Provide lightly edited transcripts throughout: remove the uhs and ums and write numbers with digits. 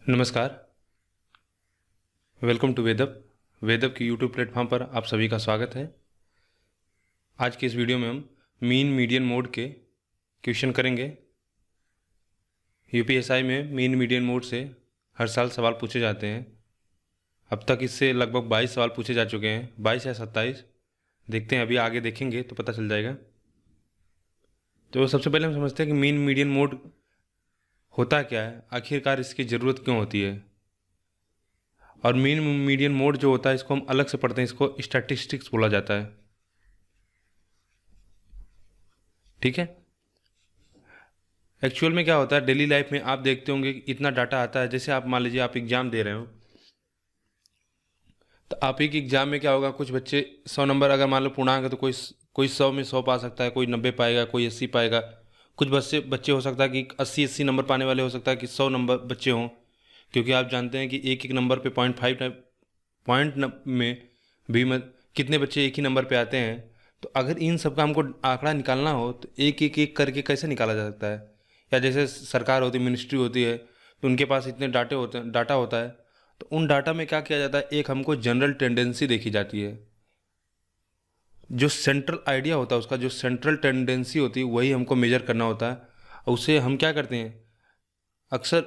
नमस्कार। Welcome to वेदअप की YouTube platform पर आप सभी का स्वागत है। आज के इस वीडियो में हम मीन मीडियन मोड के क्वेश्चन करेंगे। यूपीएसआई में मीन मीडियन मोड से हर साल सवाल पूछे जाते हैं। अब तक इससे लगभग 22 सवाल पूछे जा चुके हैं, 22 या 27, देखते हैं, अभी आगे देखेंगे तो पता चल जाएगा। तो सबसे पहले हम समझते हैं कि मीन मीडियन मोड होता क्या है, आखिरकार इसकी ज़रूरत क्यों होती है। और मीन मीडियन मोड जो होता है इसको हम अलग से पढ़ते हैं, इसको स्टैटिस्टिक्स बोला जाता है। ठीक है। एक्चुअल में क्या होता है, डेली लाइफ में आप देखते होंगे कि इतना डाटा आता है। जैसे आप मान लीजिए आप एग्ज़ाम दे रहे हो, तो आप एक एग्ज़ाम में क्या होगा, कुछ बच्चे 100 नंबर अगर मान लो पूर्णांक है तो कोई 100 में 100 पा सकता है, कोई 90 पाएगा, कोई 80 पाएगा। कुछ बच्चे हो सकता है कि 80 नंबर पाने वाले हो सकता है कि 100 नंबर बच्चे हों, क्योंकि आप जानते हैं कि एक एक नंबर पे 0.5 में भी कितने बच्चे एक ही नंबर पे आते हैं। तो अगर इन सब का हमको आंकड़ा निकालना हो तो एक करके कैसे निकाला जा सकता है। या जैसे सरकार होती है, मिनिस्ट्री होती है, तो उनके पास इतने डाटा होता है। तो उन डाटा में क्या किया जाता है, एक हमको जनरल टेंडेंसी देखी जाती है। जो सेंट्रल आइडिया होता है, उसका जो सेंट्रल टेंडेंसी होती है वही हमको मेजर करना होता है। और उसे हम क्या करते हैं, अक्सर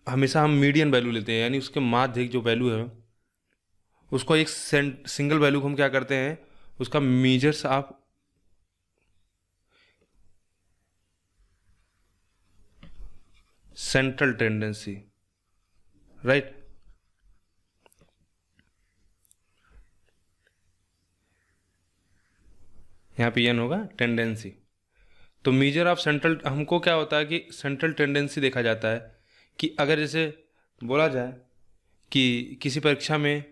हमेशा हम मीडियन वैल्यू लेते हैं, यानी उसके माध्यिक जो वैल्यू है उसको एक सिंगल वैल्यू को हम क्या करते हैं, उसका measures of central tendency, right. यहाँ पे एन होगा टेंडेंसी। तो मेजर ऑफ सेंट्रल, हमको क्या होता है कि सेंट्रल टेंडेंसी देखा जाता है कि अगर जैसे बोला जाए कि किसी परीक्षा में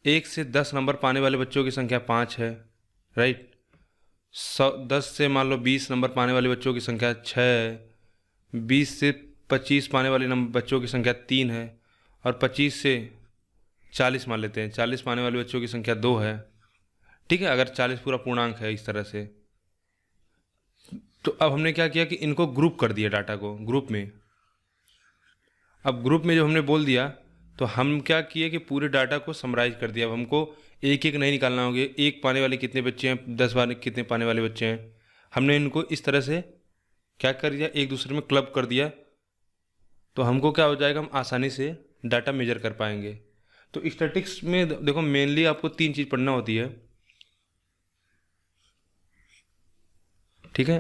1 से 10 नंबर पाने वाले बच्चों की संख्या 5 है, राइट। 10 से मान लो 20 नंबर पाने वाले बच्चों की संख्या 6 है, 20 से 25 पाने वाले बच्चों की संख्या 3 है, और 25 से 40 मान लेते हैं, 40 पाने वाले बच्चों की संख्या 2 है। ठीक है, अगर 40 पूरा पूर्णांक है इस तरह से। तो अब हमने क्या किया कि इनको ग्रुप कर दिया, डाटा को ग्रुप में। अब ग्रुप में जो हमने बोल दिया, तो हम क्या किए कि पूरे डाटा को समराइज कर दिया। अब हमको एक एक नहीं निकालना होगा, एक पाने वाले कितने बच्चे हैं, 10 वाले कितने पाने वाले बच्चे हैं। हमने इनको इस तरह से क्या कर दिया, एक दूसरे में क्लब कर दिया। तो हमको क्या हो जाएगा, हम आसानी से डाटा मेजर कर पाएंगे। तो स्टैटिस्टिक्स में देखो मेनली आपको 3 चीज़ पढ़ना होती है। ठीक है,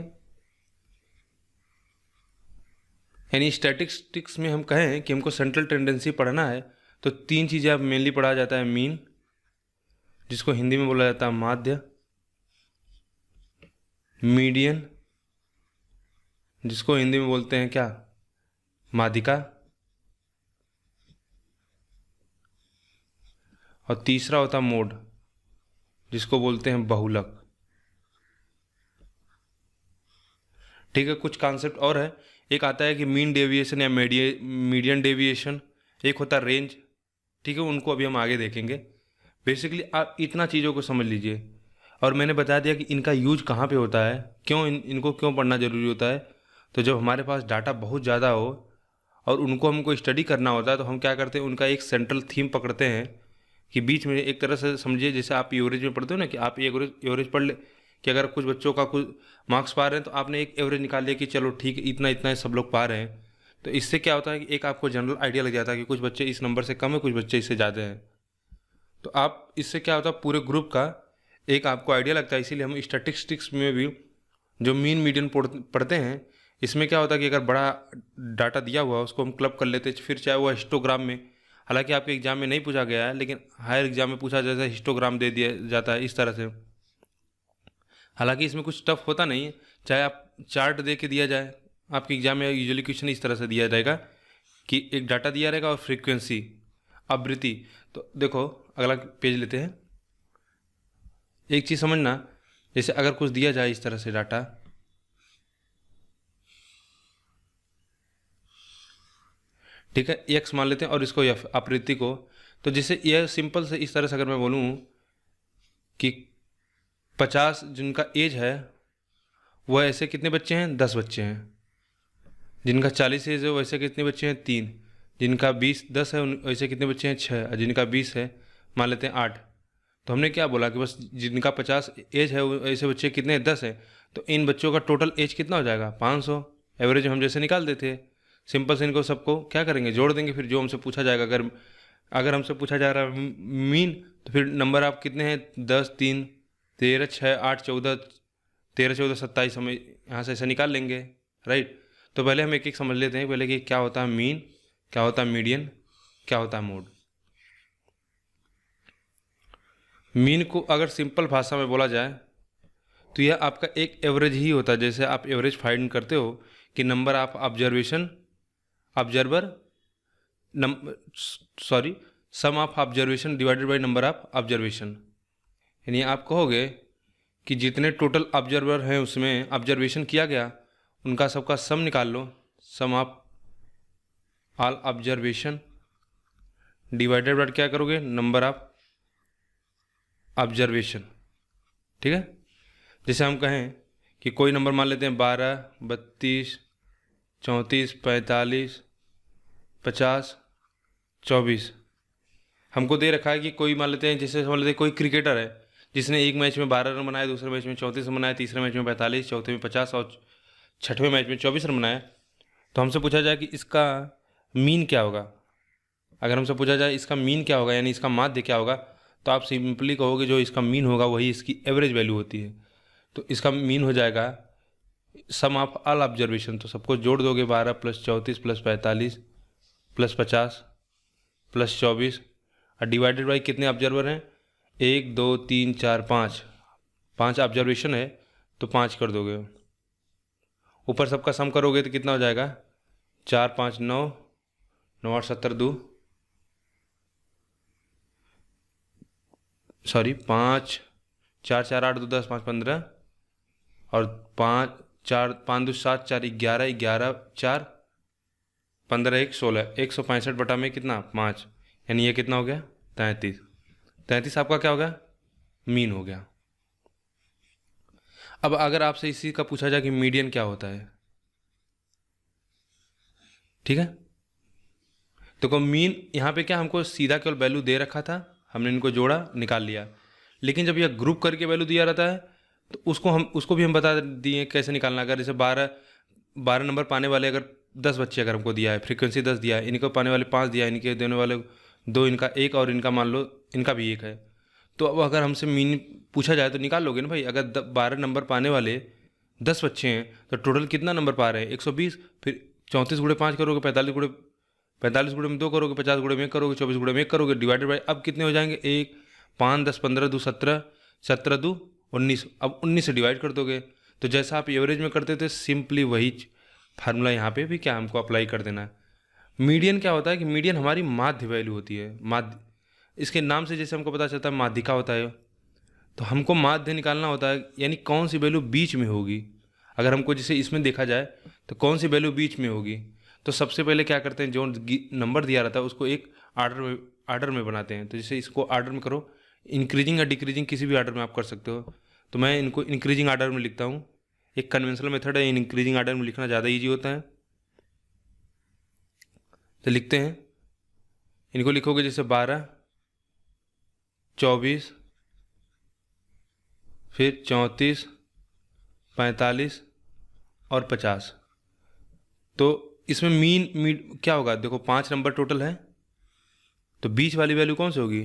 यानी स्टैटिस्टिक्स में हम कहें कि हमको सेंट्रल टेंडेंसी पढ़ना है तो 3 चीज़ें आप मेनली पढ़ा जाता है। मीन, जिसको हिंदी में बोला जाता है माध्य, मीडियन, जिसको हिंदी में बोलते हैं क्या, माध्यिका, और तीसरा होता है मोड, जिसको बोलते हैं बहुलक। ठीक है, कुछ कॉन्सेप्ट और है। एक आता है कि मीन डेविएशन या मीडियन डेविएशन, एक होता है रेंज। ठीक है, उनको अभी हम आगे देखेंगे। बेसिकली आप इतना चीज़ों को समझ लीजिए, और मैंने बता दिया कि इनका यूज कहाँ पे होता है, क्यों इनको क्यों पढ़ना ज़रूरी होता है। तो जब हमारे पास डाटा बहुत ज़्यादा हो और उनको हमको स्टडी करना होता है, तो हम क्या करते हैं, उनका एक सेंट्रल थीम पकड़ते हैं कि बीच में एक तरह से समझिए, जैसे आप एवरेज में पढ़ते हो ना, कि आप एवरेज पढ़ ले कि अगर कुछ बच्चों का कुछ मार्क्स पा रहे हैं तो आपने एक एवरेज निकाल लिया कि चलो ठीक है, इतना इतना सब लोग पा रहे हैं। तो इससे क्या होता है कि एक आपको जनरल आइडिया लग जाता है कि कुछ बच्चे इस नंबर से कम है, कुछ बच्चे इससे ज़्यादा हैं। तो आप इससे क्या होता है, पूरे ग्रुप का एक आपको आइडिया लगता है। इसीलिए हम स्टैटिस्टिक्स में भी जो मीन मीडियन पढ़ते हैं, इसमें क्या होता है कि अगर बड़ा डाटा दिया हुआ है उसको हम क्लब कर लेते हैं, फिर चाहे वो हिस्टोग्राम में, हालांकि आपके एग्जाम में नहीं पूछा गया है लेकिन हायर एग्जाम में पूछा जाता है, हिस्टोग्राम दे दिया जाता है इस तरह से। हालांकि इसमें कुछ टफ होता नहीं है, चाहे आप चार्ट दे के दिया जाए, आपके एग्जाम में यूजुअली क्वेश्चन इस तरह से दिया जाएगा कि एक डाटा दिया रहेगा और फ्रीक्वेंसी, आवृत्ति। तो देखो अगला पेज लेते हैं। एक चीज़ समझना, जैसे अगर कुछ दिया जाए इस तरह से डाटा, ठीक है, एक्स मान लेते हैं और इसको एफ, आवृत्ति को। तो जैसे यह सिंपल से इस तरह से अगर मैं बोलूँ कि 50 जिनका एज है वह ऐसे कितने बच्चे हैं, 10 बच्चे हैं। जिनका 40 एज है वैसे कितने बच्चे हैं, 3। जिनका 10 है वैसे कितने बच्चे हैं 6, और जिनका 20 है मान लेते हैं 8। तो हमने क्या बोला कि बस जिनका 50 एज है ऐसे बच्चे कितने 10 हैं, तो इन बच्चों का टोटल एज कितना हो जाएगा 500। एवरेज हम जैसे निकाल देते हैं, सिंपल से इनको सबको क्या करेंगे जोड़ देंगे, फिर जो हमसे पूछा जाएगा, अगर अगर हमसे पूछा जा रहा है मीन, तो फिर नंबर आप कितने हैं 10 3 13 6 8 14 13 14 27 हम यहाँ से ऐसे निकाल लेंगे, राइट। तो पहले हम एक एक समझ लेते हैं पहले कि क्या होता है मीन, क्या होता है मीडियन, क्या होता है मोड। मीन को अगर सिंपल भाषा में बोला जाए तो यह आपका एक एवरेज ही होता है। जैसे आप एवरेज फाइंड करते हो कि number of observer sum of observation divided by number of observation. यानी आप कहोगे कि जितने टोटल ऑब्जर्वर हैं उसमें ऑब्जर्वेशन किया गया उनका सबका सम निकाल लो, sum of all observation divided by क्या करोगे नंबर ऑफ ऑब्जर्वेशन, ठीक है। जैसे हम कहें कि कोई नंबर मान लेते हैं 12 32 34 45 50 24। हमको दे रखा है कि कोई मान लेते हैं, जैसे समझ लेते हैं कोई क्रिकेटर है जिसने एक मैच में 12 रन बनाए, दूसरे मैच में 34 रन बनाए, तीसरे मैच में 45, चौथे में 50 और छठवें मैच में 24 रन बनाए। तो हमसे पूछा जाए कि इसका मीन क्या होगा। अगर हमसे पूछा जाए इसका मीन क्या होगा यानी इसका माध्य क्या होगा, तो आप सिंपली कहोगे जो इसका मीन होगा वही इसकी एवरेज वैल्यू होती है। तो इसका मीन हो जाएगा सम ऑफ ऑल ऑब्जर्वेशन, तो सबको जोड़ दोगे 12 + 34 + 45 + 50 + 24 और डिवाइडेड बाई कितने ऑब्जर्वर हैं 1 2 3 4 5, 5 ऑब्जर्वेशन है तो 5 कर दोगे। ऊपर सबका सम करोगे तो कितना हो जाएगा 4 5 9 9 8 17 2 5 4 4 8 2 10 5 15 और 5 4 5 2 7 4 11 11 4 15 1 16 165 बटा में कितना 5, यानी ये कितना हो गया 33। 33 आपका क्या हो गया मीन हो गया। अब अगर आपसे इसी का पूछा जाए कि मीडियन क्या होता है, ठीक है, तो मीन यहाँ पे क्या हमको सीधा केवल वैल्यू दे रखा था, हमने इनको जोड़ा निकाल लिया। लेकिन जब यह ग्रुप करके वैल्यू दिया रहता है तो उसको भी हम बता दिए कैसे निकालना। अगर जैसे 12 नंबर पाने वाले अगर 10 बच्चे अगर हमको दिया है, फ्रीक्वेंसी 10 दिया है, इनको पाने वाले 5 दिया है, इनके देने वाले 2, इनका 1 और इनका मान लो इनका भी 1 है। तो अब अगर हमसे मीन पूछा जाए तो निकाल लोगे ना भाई। अगर 12 नंबर पाने वाले 10 बच्चे हैं तो टोटल कितना नंबर पा रहे हैं 120, फिर 34 गुणे 5 करोगे, 45 गुणे में 2 करोगे, 50 गुणे में 1 करोगे, 24 गुणे में 1 करोगे, डिवाइडेड बाई अब कितने हो जाएंगे 1 5 10 15 2 17 17 2 19। अब 19 से डिवाइड कर दोगे। तो जैसा आप एवरेज में करते थे सिंपली वही फार्मूला यहाँ पे भी क्या हमको अप्लाई कर देना है। मीडियन क्या होता है कि मीडियन हमारी माध्य वैल्यू होती है। माध्य इसके नाम से जैसे हमको पता चलता है माध्यिका होता है, तो हमको माध्य निकालना होता है यानी कौन सी वैल्यू बीच में होगी। अगर हमको जैसे इसमें देखा जाए तो कौन सी वैल्यू बीच में होगी, तो सबसे पहले क्या करते हैं जो नंबर दिया रहता है उसको एक आर्डर में बनाते हैं। तो जैसे इसको आर्डर में करो, इंक्रीजिंग या डिक्रीजिंग किसी भी आर्डर में आप कर सकते हो। तो मैं इनको इंक्रीजिंग आर्डर में लिखता हूँ। एक कन्वेंशनल मेथड है, इंक्रीजिंग आर्डर में लिखना ज़्यादा ईजी होता है। तो लिखते हैं, इनको लिखोगे जैसे 12 24 फिर 34 45 और 50। तो इसमें मीन क्या होगा, देखो 5 नंबर टोटल है, तो बीच वाली वैल्यू कौन सी होगी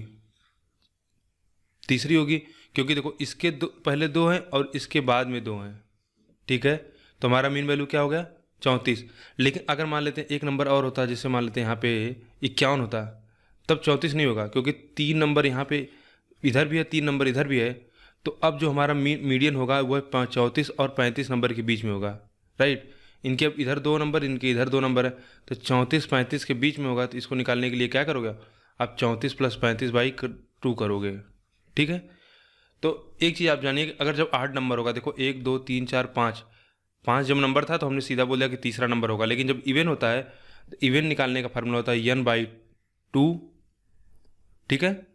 तीसरी होगी, क्योंकि देखो इसके पहले 2 हैं और इसके बाद में 2 हैं, ठीक है। तो हमारा मीन वैल्यू क्या हो गया 34। लेकिन अगर मान लेते हैं एक नंबर और होता है, जैसे मान लेते हैं यहाँ पे 51 होता, तब 34 नहीं होगा, क्योंकि 3 नंबर यहाँ पे इधर भी है, 3 नंबर इधर भी है। तो अब जो हमारा मीडियन होगा वह 34 और 35 नंबर के बीच में होगा, राइट। इनके अब इधर 2 नंबर, इनके इधर 2 नंबर है, तो 34 35 के बीच में होगा। तो इसको निकालने के लिए क्या करोगे आप 34 + 35/2 करोगे, ठीक है। तो एक चीज़ आप जानिए, अगर जब 8 नंबर होगा, देखो 1 2 3 4 5 जब नंबर था तो हमने सीधा बोल दिया कि तीसरा नंबर होगा। लेकिन जब इवन होता है तो इवन निकालने का फार्मूला होता है n/2, ठीक है।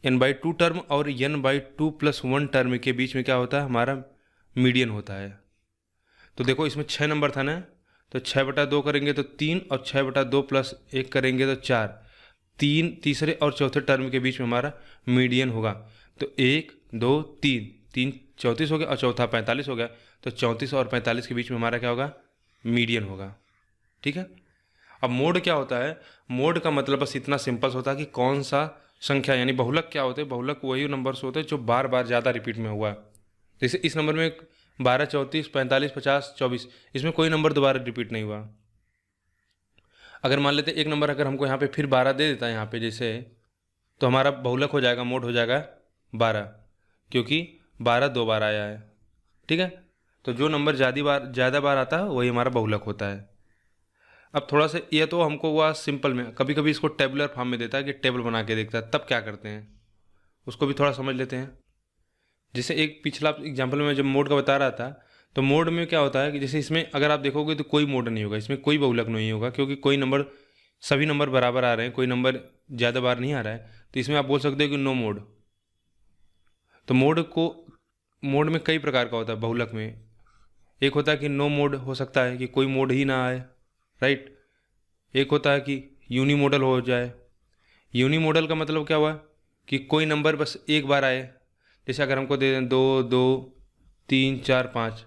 n/2 टर्म और n/2 + 1 टर्म के बीच में क्या होता है हमारा मीडियन होता है। तो देखो इसमें 6 नंबर था ना, तो 6/2 करेंगे तो 3, और 6/2 प्लस 1 करेंगे तो 4। 3 तीसरे और चौथे टर्म के बीच में हमारा मीडियन होगा। तो 1 2 3, 3 34 हो गया और चौथा 45 हो गया। तो 34 और 45 के बीच में हमारा क्या होगा, मीडियन होगा। ठीक है। अब मोड क्या होता है, मोड का मतलब बस इतना सिंपल होता है कि कौन सा संख्या, यानी बहुलक क्या होते हैं, बहुलक वही नंबर्स होते हैं जो बार बार ज़्यादा रिपीट में हुआ है। जैसे इस नंबर में 12 34 45 50 24, इसमें कोई नंबर दोबारा रिपीट नहीं हुआ। अगर मान लेते एक नंबर अगर हमको यहाँ पे फिर 12 दे देता है यहाँ पे जैसे, तो हमारा बहुलक हो जाएगा, मोड हो जाएगा 12, क्योंकि 12 2 बार आया है। ठीक है। तो जो नंबर ज़्यादा बार आता है वही हमारा बहुलक होता है। अब थोड़ा सा ये तो हमको हुआ सिंपल में, कभी कभी इसको टेबुलर फॉर्म में देता है कि टेबल बना के देखता है, तब क्या करते हैं उसको भी थोड़ा समझ लेते हैं। जैसे एक पिछला एग्जाम्पल में जब मोड का बता रहा था, तो मोड में क्या होता है कि जैसे इसमें अगर आप देखोगे तो कोई मोड नहीं होगा, इसमें कोई बहुलक नहीं होगा, क्योंकि कोई नंबर, सभी नंबर बराबर आ रहे हैं, कोई नंबर ज़्यादा बार नहीं आ रहा है। तो इसमें आप बोल सकते हो कि नो मोड। तो मोड में कई प्रकार का होता है बहुलक में। एक होता है कि नो मोड हो सकता है कि कोई मोड ही ना आए, राइट। एक होता है कि यूनिमोडल हो जाए। यूनिमोडल का मतलब क्या हुआ कि कोई नंबर बस एक बार आए। जैसे अगर हमको दे दें 2 2 3 4 5,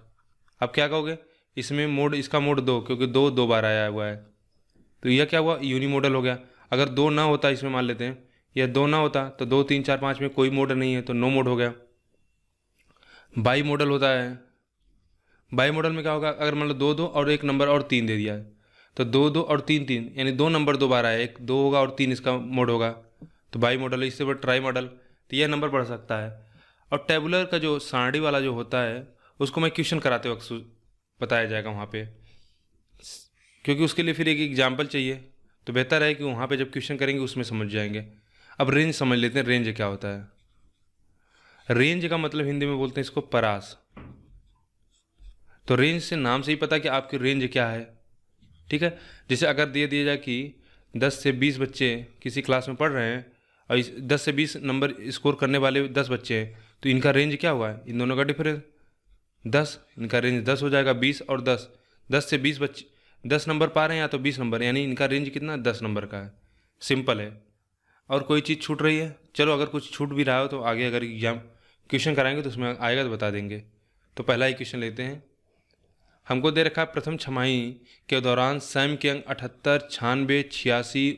अब क्या कहोगे, इसमें मोड, इसका मोड 2, क्योंकि 2 बार आया हुआ है। तो यह क्या हुआ, यूनिमोडल हो गया। अगर 2 ना होता, इसमें मान लेते हैं यह 2 ना होता, तो 2 3 4 5 में कोई मोड नहीं है, तो नो मोड हो गया। बाई मॉडल होता है। बाई मॉडल में क्या होगा, अगर मान लो 2 2 और एक नंबर और 3 दे दिया है, तो 2 2 और 3 3, यानी 2 नंबर 2 बार आए, एक 2 होगा और 3 इसका मोड होगा, तो बाई मॉडल है। इससे बड़ा ट्राई मॉडल, तो यह नंबर बढ़ सकता है। और टेबुलर का जो सारणी वाला जो होता है, उसको मैं क्वेश्चन कराते वक्त बताया जाएगा वहाँ पे, क्योंकि उसके लिए फिर एक एग्जाम्पल चाहिए, तो बेहतर है कि वहाँ पे जब क्वेश्चन करेंगे उसमें समझ जाएंगे। अब रेंज समझ लेते हैं, रेंज क्या होता है। रेंज का मतलब हिंदी में बोलते हैं इसको परास। तो रेंज से नाम से ही पता कि आपकी रेंज क्या है। ठीक है। जैसे अगर दे दिया जाए कि 10 से 20 बच्चे किसी क्लास में पढ़ रहे हैं और 10 से 20 नंबर स्कोर करने वाले 10 बच्चे हैं, तो इनका रेंज क्या हुआ है, इन दोनों का डिफरेंस 10, इनका रेंज 10 हो जाएगा। 20 और 10, 10 से 20 बच्चे 10 नंबर पा रहे हैं या तो 20 नंबर, यानी इनका रेंज कितना, 10 नंबर का है। सिंपल है। और कोई चीज़ छूट रही है, चलो अगर कुछ छूट भी रहा हो तो आगे अगर एग्जाम क्वेश्चन कराएंगे तो उसमें आएगा तो बता देंगे। तो पहला ही क्वेश्चन लेते हैं। हमको दे रखा है प्रथम छमाही के दौरान सैम के अंक 78 96 86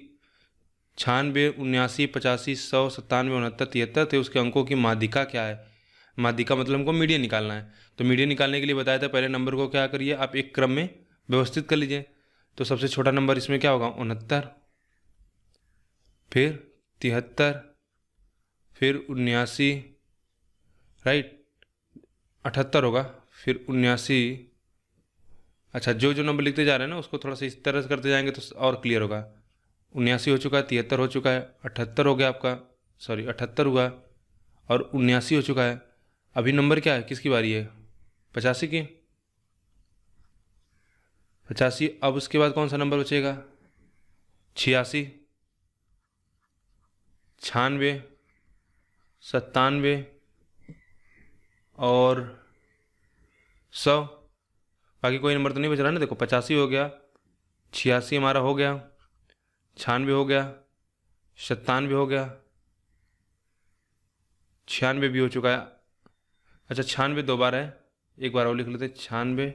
96 79 85 100 97 69 73 थे। उसके अंकों की माध्यिका क्या है। माध्यिका मतलब हमको मीडियन निकालना है। तो मीडियन निकालने के लिए बताया था, पहले नंबर को क्या करिए आप एक क्रम में व्यवस्थित कर लीजिए। तो सबसे छोटा नंबर इसमें क्या होगा, 69, फिर 73, फिर 79, राइट, 78 होगा, फिर 79। अच्छा, जो जो नंबर लिखते जा रहे हैं ना उसको थोड़ा सा इस तरह से करते जाएंगे तो और क्लियर होगा। 79 हो चुका है, 73 हो चुका है, 78 हो गया आपका, सॉरी 78 हुआ और 79 हो चुका है। अभी नंबर क्या है, किसकी बारी है, 85 की, 85। अब उसके बाद कौन सा नंबर बचेगा, 86, 96, 97 और 100। बाकी कोई नंबर तो नहीं बच रहा ना, देखो 85 हो गया, 86 हमारा हो गया, 96 हो गया, 97 हो गया, 96 भी हो चुका है। अच्छा 96 दो बार है, एक बार और लिख लेते, 96।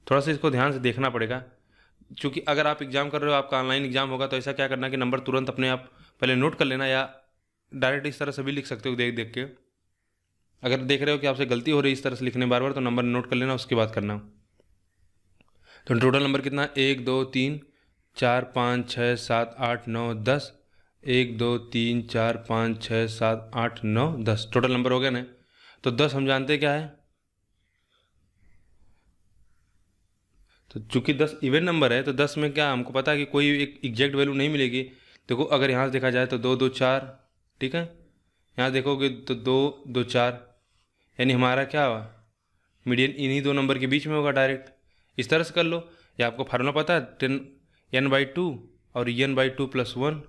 थोड़ा सा इसको ध्यान से देखना पड़ेगा, क्योंकि अगर आप एग्जाम कर रहे हो, आपका ऑनलाइन एग्जाम होगा, तो ऐसा क्या करना कि नंबर तुरंत अपने आप पहले नोट कर लेना, या डायरेक्ट इस तरह से भी लिख सकते हो देख देख के। अगर देख रहे हो कि आपसे गलती हो रही है इस तरह से लिखने बार बार, तो नंबर नोट कर लेना, उसके बाद करना। तो टोटल नंबर कितना, 1 2 3 4 5 6 7 8 9 10, 1 2 3 4 5 6 7 8 9 10 टोटल नंबर हो गया ना। तो 10 हम जानते क्या है, तो चूंकि 10 इवन नंबर है, तो 10 में क्या हमको पता है कि कोई एक एग्जैक्ट वैल्यू नहीं मिलेगी। देखो अगर यहाँ से देखा जाए तो 2 2 4, ठीक है, यहाँ देखोगे तो 2 2 4, यानी हमारा क्या हुआ, मीडियन इन्हीं दो नंबर के बीच में होगा डायरेक्ट। इस तरह से कर लो, या आपको फार्मूला पता है 10n/2 और n/2 + 1,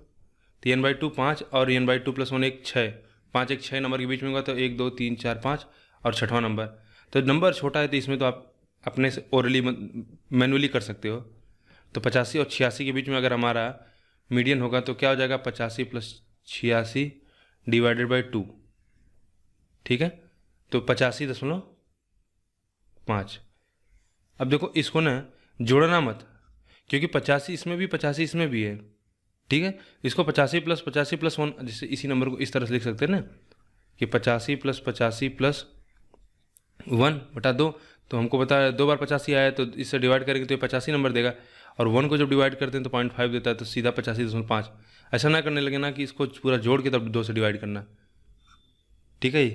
तो n/2 5 और n/2 + 1 1 6, 5 1 6 नंबर के बीच में होगा, तो 1 2 3 4 5 और छठवां नंबर। तो नंबर छोटा है तो इसमें तो आप अपने से ओरली मैनुअली कर सकते हो। तो 85 और 86 के बीच में अगर हमारा मीडियन होगा तो क्या हो जाएगा, 85 + 86 / 2, ठीक है। तो 85.5। अब देखो इसको ना जोड़ना मत, क्योंकि 85 इसमें भी 85 इसमें भी है, ठीक है। इसको 85 + 85 + 1, जैसे इसी नंबर को इस तरह से लिख सकते हैं ना कि 85 + 85 + 1/2। तो हमको पता है 2 बार 85 आया है, तो इससे डिवाइड करेंगे तो ये 85 नंबर देगा। और 1 को जब डिवाइड करते हैं तो 0.5 देता है, तो सीधा 85.5। ऐसा ना करने लगे ना कि इसको पूरा जोड़ के तब 2 से डिवाइड करना, ठीक है।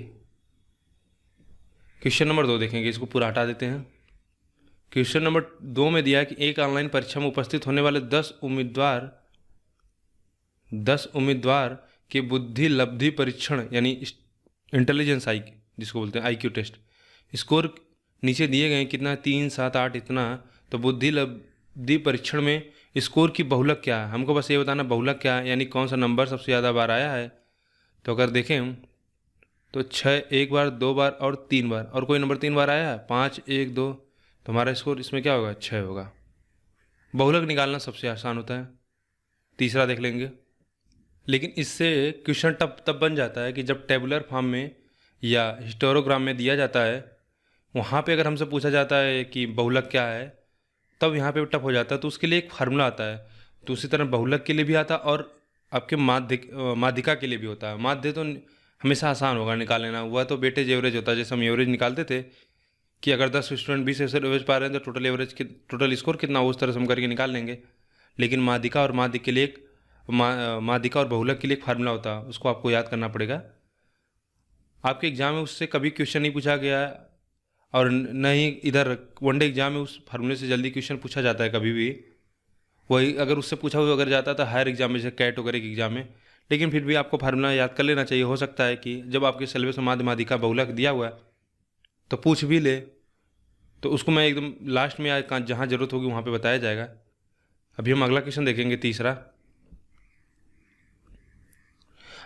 क्वेश्चन नंबर 2 देखेंगे, इसको पूरा हटा देते हैं। क्वेश्चन नंबर 2 में दिया है कि एक ऑनलाइन परीक्षा में उपस्थित होने वाले 10 उम्मीदवार के बुद्धि लब्धि परीक्षण यानी इंटेलिजेंस आई जिसको बोलते हैं IQ टेस्ट स्कोर नीचे दिए गए, कितना 3, 7, 8 इतना। तो बुद्धि लब्धि परीक्षण में स्कोर की बहुलक क्या है, हमको बस ये बताना बहुलक क्या है, यानी कौन सा नंबर सबसे ज़्यादा बार आया है। तो अगर देखें तो 6 1 बार, 2 बार और 3 बार, और कोई नंबर 3 बार आया है, 5 1 2, तो हमारा स्कोर इसमें क्या होगा, 6 होगा। बहुलक निकालना सबसे आसान होता है। तीसरा देख लेंगे, लेकिन इससे क्वेश्चन तब बन जाता है कि जब टेबुलर फॉर्म में या हिस्टोग्राम में दिया जाता है, वहाँ पे अगर हमसे पूछा जाता है कि बहुलक क्या है, तब यहाँ पे टफ हो जाता है। तो उसके लिए एक फार्मूला आता है। तो उसी तरह बहुलक के लिए भी आता है और आपके माध्यिका के लिए भी होता है। माध्य तो हमेशा आसान होगा निकाल लेना, वह तो वेटेज एवरेज होता है। जैसे हम एवरेज निकालते थे कि अगर 10 स्टूडेंट 20 एवरेज पा रहे हैं तो टोटल स्कोर कितना, उस तरह से हम करके निकाल लेंगे। लेकिन माध्यिका और माध्य के लिए माध्यिका और बहुलक के लिए एक फार्मूला होता है, उसको आपको याद करना पड़ेगा। आपके एग्जाम में उससे कभी क्वेश्चन नहीं पूछा गया, और न ही इधर वनडे एग्जाम में उस फार्मूले से जल्दी क्वेश्चन पूछा जाता है कभी भी। वही अगर उससे पूछा हुआ अगर जाता था हायर एग्जाम में, जैसे कैट वगैरह के एग्जाम में, लेकिन फिर भी आपको फार्मूला याद कर लेना चाहिए। हो सकता है कि जब आपके सिलेबस में माध्यिका बहुलक दिया हुआ है तो पूछ भी ले, तो उसको मैं एकदम लास्ट में जहाँ जरूरत होगी वहाँ पे बताया जाएगा। अभी हम अगला क्वेश्चन देखेंगे, तीसरा।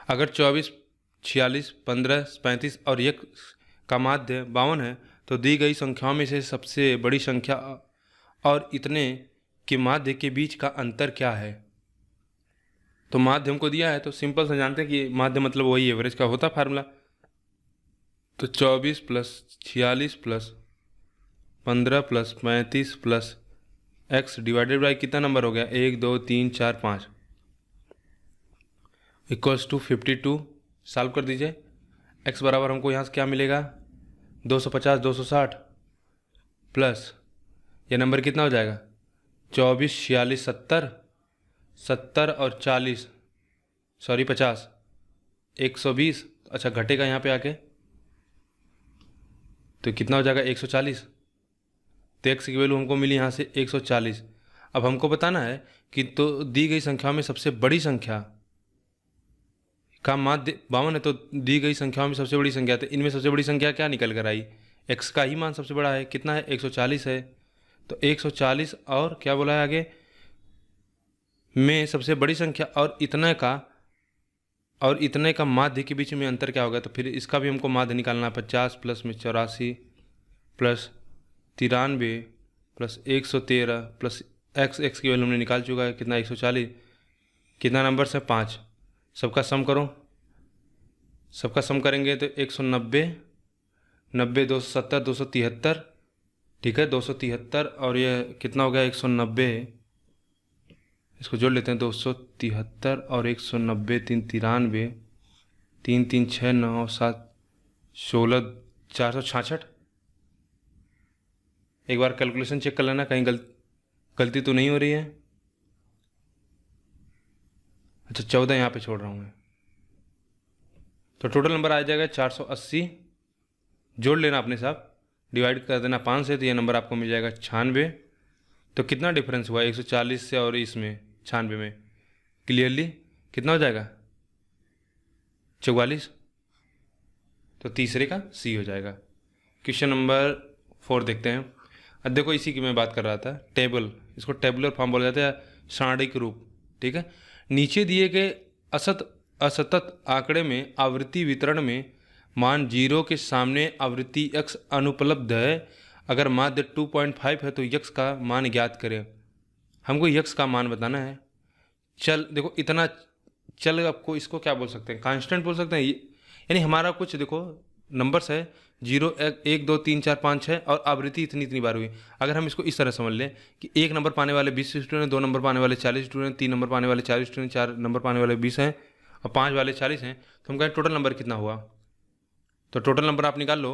अगर 24, 46, 15, 35 और 1 का माध्य 52 है तो दी गई संख्याओं में से सबसे बड़ी संख्या और इतने के माध्य के बीच का अंतर क्या है। तो माध्य हमको दिया है, तो सिंपल से जानते हैं कि माध्य मतलब वही एवरेज का होता फार्मूला। तो 24 + 46 + 15 + 35 + x डिवाइडेड बाई कितना नंबर हो गया, 1 2 3 4 5 = 52। सॉल्व कर दीजिए। x बराबर हमको यहाँ से क्या मिलेगा, 250 260 प्लस ये नंबर कितना हो जाएगा, 24 46 70 70 और 40 सॉरी 50 120। अच्छा घटेगा यहाँ पे आके तो कितना हो जाएगा, 140। तो x की वैल्यू हमको मिली यहाँ से 140। अब हमको बताना है कि तो दी गई संख्याओं में सबसे बड़ी संख्या का माध्य 52 है, तो दी गई संख्याओं में सबसे बड़ी संख्या, तो इनमें सबसे बड़ी संख्या क्या निकल कर आई, x का ही मान सबसे बड़ा है। कितना है, 140 है। तो 140 और क्या बोला है आगे में सबसे बड़ी संख्या और इतने का माध्य के बीच में अंतर क्या होगा। तो फिर इसका भी हमको माध्य निकालना है। 50 + में 84 + 93 + 113 + x की वैल्यू हमने निकाल चुका है कितना, 140। कितना नंबर से 5, सबका सम करो। सबका सम करेंगे तो 190 90 270 273, ठीक है 273 और ये कितना हो गया 190, इसको जोड़ लेते हैं 273 और 190 3 93 3 3 6 9 7 16 466। एक बार कैलकुलेशन चेक कर लेना कहीं गलती तो नहीं हो रही है। अच्छा 14 यहाँ पे छोड़ रहा हूँ मैं। तो टोटल नंबर आ जाएगा 480। जोड़ लेना अपने साथ, डिवाइड कर देना 5 से, तो ये नंबर आपको मिल जाएगा 96। तो कितना डिफरेंस हुआ 140 से और इसमें 96 में, क्लियरली कितना हो जाएगा 44। तो तीसरे का सी हो जाएगा। क्वेश्चन नंबर 4 देखते हैं। अब देखो इसी की मैं बात कर रहा था, टेबल, इसको टेबुलर फॉर्म बोला जाता है, सारणिक रूप, ठीक है। नीचे दिए गए असतत आंकड़े में आवृत्ति वितरण में मान 0 के सामने आवृत्ति x अनुपलब्ध है। अगर माध्य 2.5 है तो यक्स का मान ज्ञात करें। हमको यक्स का मान बताना है। चल देखो इतना चल, आपको इसको क्या बोल सकते हैं, कांस्टेंट बोल सकते हैं। यानी हमारा कुछ देखो नंबर्स है 0 1 2 3 4 5 6 और आवृत्ति इतनी इतनी बार हुई। अगर हम इसको इस तरह समझ लें कि 1 नंबर पाने वाले 20 स्टूडेंट, 2 नंबर पाने वाले 40 स्टूडेंट, 3 नंबर पाने वाले 40 स्टूडेंट, 4 नंबर पाने वाले 20 हैं और 5 वाले 40 हैं, तो हम कहें टोटल नंबर कितना हुआ। तो टोटल नंबर आप निकाल लो।